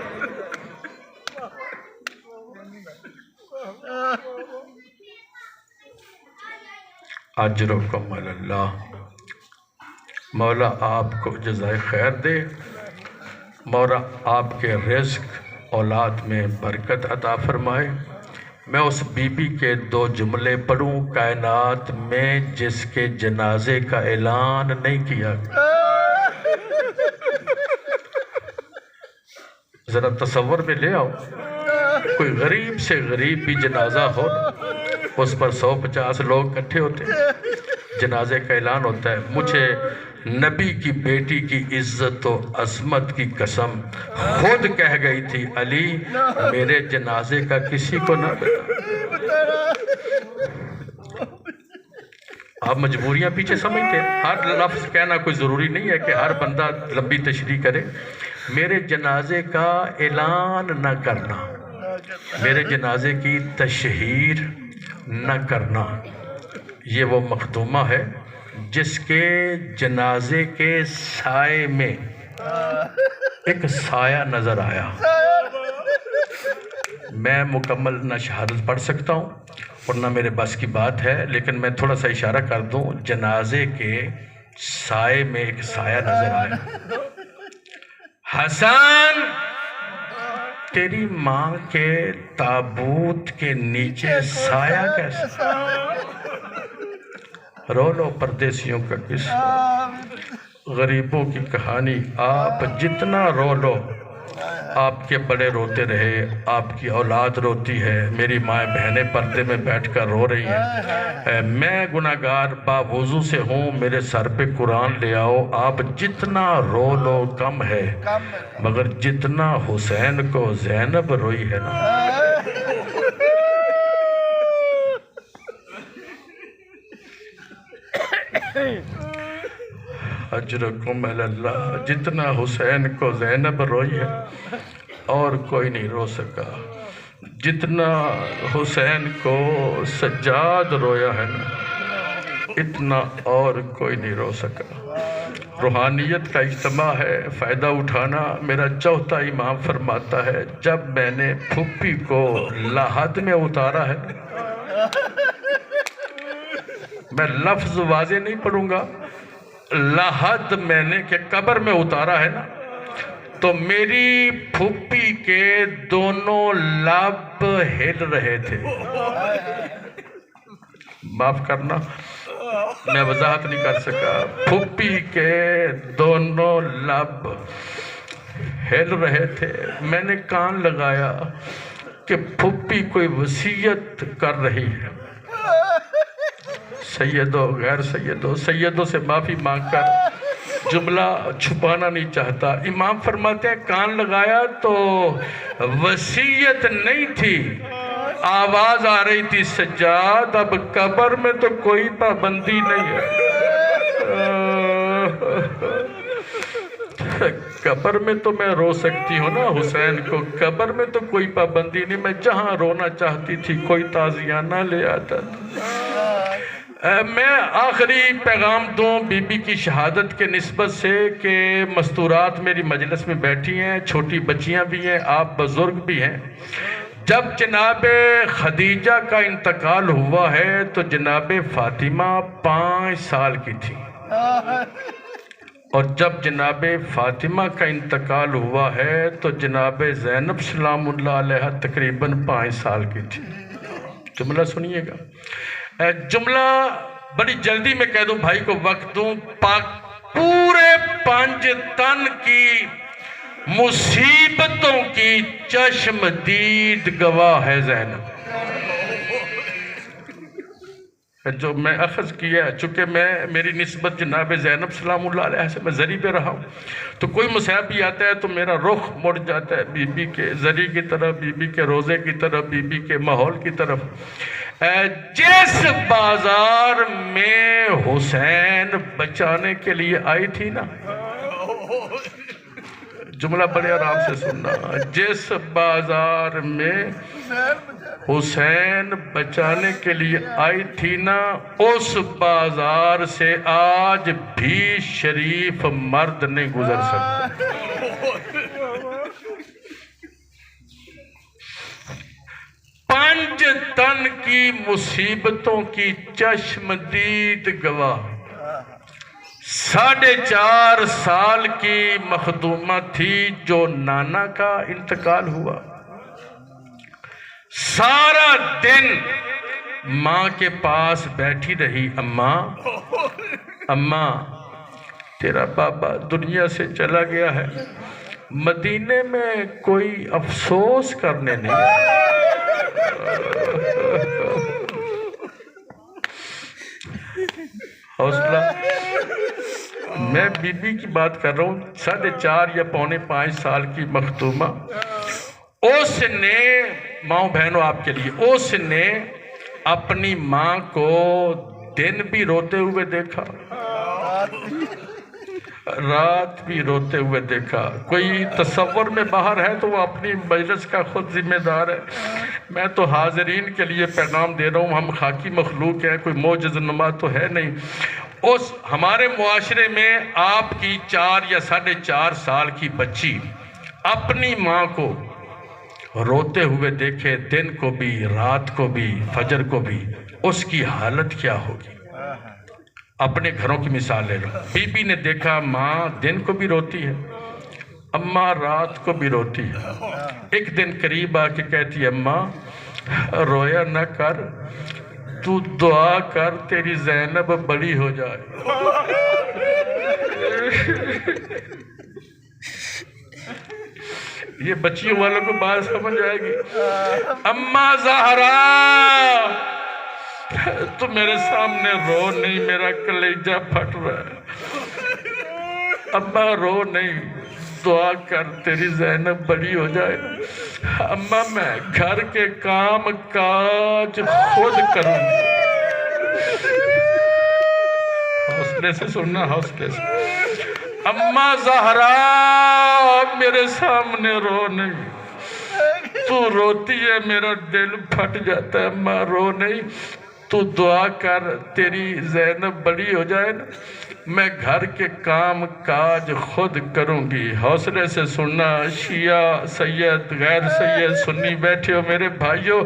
اجرکم اللہ، مولا آپ کو جزائے خیر دے، مولا آپ کے رزق اولاد میں برکت عطا فرمائے۔ میں اس بی بی کے 2 جملے پڑھوں کائنات میں جس کے جنازے کا اعلان نہیں کیا۔ ذرا تصور میں لے آؤ، کوئی غریب سے غریب بھی جنازہ ہو، اس پر 150 لوگ اکٹھے ہوتے ہیں، جنازے کا اعلان ہوتا ہے۔ مجھے نبی کی بیٹی کی عزت و عظمت کی قسم خود کہہ گئی تھی، علی میرے جنازے کا کسی کو نہ بتا۔ آپ مجبوریاں پیچھے سمجھتے ہیں، ہر لفظ کہنا کوئی ضروری نہیں ہے کہ ہر بندہ لمبی تشریح کرے۔ میرے جنازے کا اعلان نہ کرنا، میرے جنازے کی تشہیر نہ کرنا۔ یہ وہ مخدومہ ہے جس کے جنازے کے سائے میں ایک سایہ نظر آیا۔ میں مکمل نہ شہادت پڑھ سکتا ہوں اور نہ میرے بس کی بات ہے، لیکن میں تھوڑا سا اشارہ کر دوں، جنازے کے سائے میں ایک سایہ نظر آیا۔ حسن، تیری ماں کے تابوت کے نیچے سایہ کیسا؟ رو لو پردیسیوں کا قصہ، غریبوں کی کہانی۔ آپ جتنا رو لو، آپ کے بڑے روتے رہے، آپ کی اولاد روتی ہے، میری مائیں بہنیں پردے میں بیٹھ کر رو رہی ہیں، میں گناہگار باوضو سے ہوں، میرے سر پہ قرآن لے آؤ۔ آپ جتنا رو لو کم ہے، مگر جتنا حسین کو زینب روئی ہے نا، اجرکم علی اللہ، جتنا حسین کو زینب روئی ہے اور کوئی نہیں رو سکا، جتنا حسین کو سجاد رویا ہے نا، اتنا اور کوئی نہیں رو سکا۔ روحانیت کا اجتماع ہے، فائدہ اٹھانا۔ میرا چوتھا امام فرماتا ہے، جب میں نے پھپھی کو لاحد میں اتارا ہے، میں لفظ واضح نہیں پڑھوں گا، لاحد میں نے کہ قبر میں اتارا ہے نا، تو میری پھپھی کے دونوں لب ہل رہے تھے۔ معاف کرنا، میں وضاحت نہیں کر سکا۔ پھپھی کے دونوں لب ہل رہے تھے۔ میں نے کان لگایا کہ پھپھی کوئی وصیت کر رہی ہے۔ سیدو، غیر سیدو، سیدوں سے معافی مانگ کر جملہ چھپانا نہیں چاہتا۔ امام فرماتے ہیں کان لگایا تو وصیت نہیں تھی، آواز آ رہی تھی، سجاد اب قبر میں تو کوئی پابندی نہیں ہے۔ قبر میں تو میں رو سکتی ہوں نا حسین کو، قبر میں تو کوئی پابندی نہیں، میں جہاں رونا چاہتی تھی کوئی تعزیانہ لے آتا تھا۔ میں آخری پیغام دوں بی بی کی شہادت کے نسبت سے کہ مستورات میری مجلس میں بیٹھی ہیں، چھوٹی بچیاں بھی ہیں، آپ بزرگ بھی ہیں۔ جب جناب خدیجہ کا انتقال ہوا ہے تو جناب فاطمہ 5 سال کی تھی، اور جب جناب فاطمہ کا انتقال ہوا ہے تو جناب زینب سلام اللہ علیہ تقریباً 5 سال کی تھی۔ جملہ سنیے گا، جملہ بڑی جلدی میں کہہ دوں، بھائی کو وقت دوں۔ پورے 5 تن کی مصیبتوں کی چشم دید گواہ ہے زینب۔ جو میں اخذ کیا ہے، چونکہ میری نسبت جناب زینب سلام اللہ علیہ سے میں زری پہ رہا ہوں، تو کوئی مصیب بھی آتا ہے تو میرا رخ مڑ جاتا ہے بی بی کے زری کی طرف، بی بی کے روزے کی طرف، بی بی کے ماحول کی طرف۔ جس بازار میں حسین بچانے کے لیے آئی تھی نا، جملہ بڑے آرام سے سننا، جس بازار میں حسین بچانے کے لیے آئی تھی نا، اس بازار سے آج بھی شریف مرد نہیں گزر سکتا۔ 5 تن کی مصیبتوں کی چشمدید گواہ، 4.5 سال کی مخدومہ تھی جو نانا کا انتقال ہوا، سارا دن ماں کے پاس بیٹھی رہی، اماں تیرا بابا دنیا سے چلا گیا ہے، مدینے میں کوئی افسوس کرنے نہیں۔ حوصلہ، میں بی بی کی بات کر رہا ہوں، 4.5 یا 4.25 سال کی مخدومہ، اس نے، ماں بہنوں آپ کے لیے، اس نے اپنی ماں کو دن بھی روتے ہوئے دیکھا، رات بھی روتے ہوئے دیکھا. کوئی تصور میں باہر ہے تو وہ اپنی مجلس کا خود ذمہ دار ہے. میں تو حاضرین کے لیے پیغام دے رہا ہوں، ہم خاکی مخلوق ہیں، کوئی معجز نما تو ہے نہیں. اس ہمارے معاشرے میں آپ کی 4 یا 4.5 سال کی بچی اپنی ماں کو روتے ہوئے دیکھے، دن کو بھی، رات کو بھی، فجر کو بھی، اس کی حالت کیا ہوگی؟ اپنے گھروں کی مثال لے لو. بی بی نے دیکھا ماں دن کو بھی روتی ہے، اماں رات کو بھی روتی ہے. ایک دن قریب آ کے کہتی ہے اماں رویا نہ کر، تو دعا کر تیری زینب بڑی ہو جائے. یہ بچیوں والوں کو بات سمجھ آئے گی. اماں زہرا تو میرے سامنے رو نہیں، میرا کلیجہ پھٹ رہا ہے. اماں رو نہیں، دعا کر تیری زینب بڑی ہو جائے. اماں میں گھر کے کام کاج خود کروں. حوصلے سے سننا، حوصلے سے. اماں زہرا میرے سامنے رو نہیں، تو روتی ہے میرا دل پھٹ جاتا ہے. اماں رو نہیں، تو دعا کر تیری زینب بڑی ہو جائے نا، میں گھر کے کام کاج خود کروں گی. حوصلے سے سننا، شیعہ سید غیر سید سنی بیٹھے ہو میرے بھائیوں.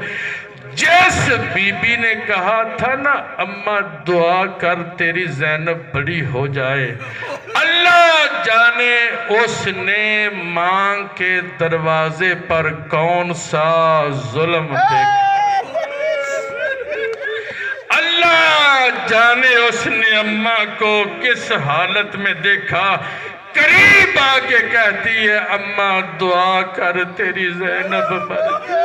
جس بی بی نے کہا تھا نا اماں دعا کر تیری زینب بڑی ہو جائے، اللہ جانے اس نے ماں کے دروازے پر کون سا ظلم دیکھا. اللہ جانے اس نے اماں کو کس حالت میں دیکھا. قریب آ کے کہتی ہے اماں دعا کر تیری زینب بڑی.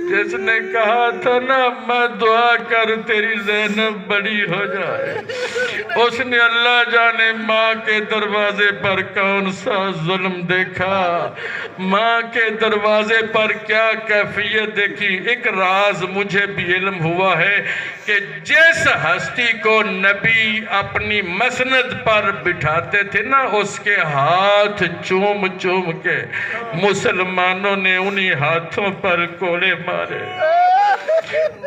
جس نے کہا تھا نا اماں دعا کر تیری زینب بڑی ہو جائے، اس نے اللہ جانے ماں کے دروازے پر کون سا ظلم دیکھا، ماں کے دروازے پر کیا کیفیت دیکھی. ایک راز مجھے بھی علم ہوا ہے کہ جس ہستی کو نبی اپنی مسند پر بٹھاتے تھے نا، اس کے ہاتھ چوم چوم کے مسلمانوں نے انہی ہاتھوں پر کوڑے مارے.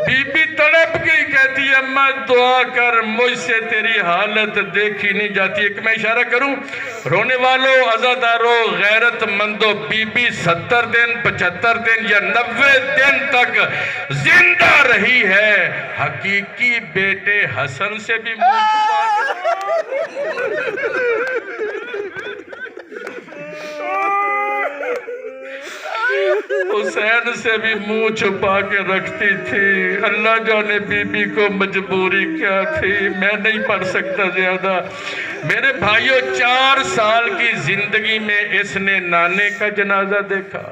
بی بی تڑپ گئی، کہتی ہے اماں دعا کر مجھ سے تیری حالت دیکھی نہیں جاتی. ایک میں اشارہ کروں، رونے والوں، عزاداروں، غیرت مندوں، بی بی 70 دن 75 دن یا 90 دن تک زندہ رہی ہے. حقیقی بیٹے حسن سے بھی منہ حسین سے بھی منہ چھپا کے رکھتی تھی. اللہ جانے بی بی کو مجبوری کیا تھی. میں نہیں پڑھ سکتا زیادہ. میرے بھائیوں 4 سال کی زندگی میں اس نے نانے کا جنازہ دیکھا.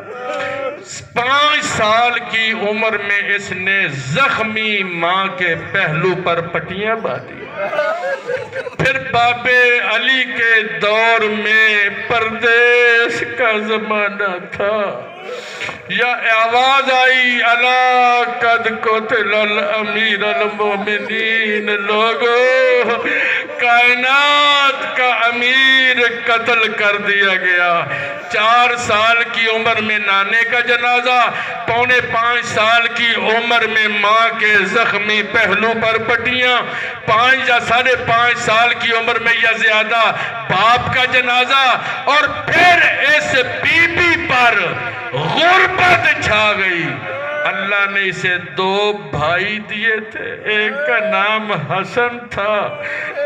5 سال کی عمر میں اس نے زخمی ماں کے پہلو پر پٹیاں باندھی. پھر باب علی کے دور میں پردیس کا زمانہ تھا. یا آواز آئی الا قد قتل الامیر المومنین. لوگو کائنات کا امیر قتل کر دیا گیا. 4 سال کی عمر میں نانے کا جنازہ، 4.25 سال کی عمر میں ماں کے زخمی پہلو پر پٹیاں، 5 یا 5.5 سال کی عمر میں یا زیادہ باپ کا جنازہ، اور پھر اس بی بی پر غربت چھا گئی. اللہ نے اسے 2 بھائی دیے تھے، ایک کا نام حسن تھا،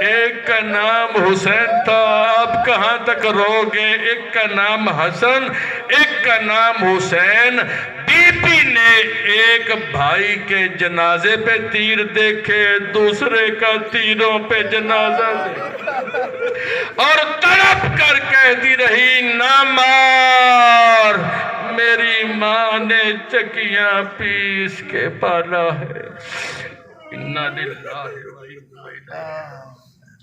ایک کا نام حسین تھا. آپ کہاں تک رو گے؟ ایک کا نام حسن، ایک کا نام حسین. بی بی نے ایک بھائی کے جنازے پہ تیر دیکھے، دوسرے کا تیروں پہ جنازہ دیکھا، اور تڑپ کر کہتی رہی نہ مار، میری ماں نے چکیاں پیس کے پالا ہے. اِنَّا لِلَّهِ وَإِنَّا إِلَيْهِ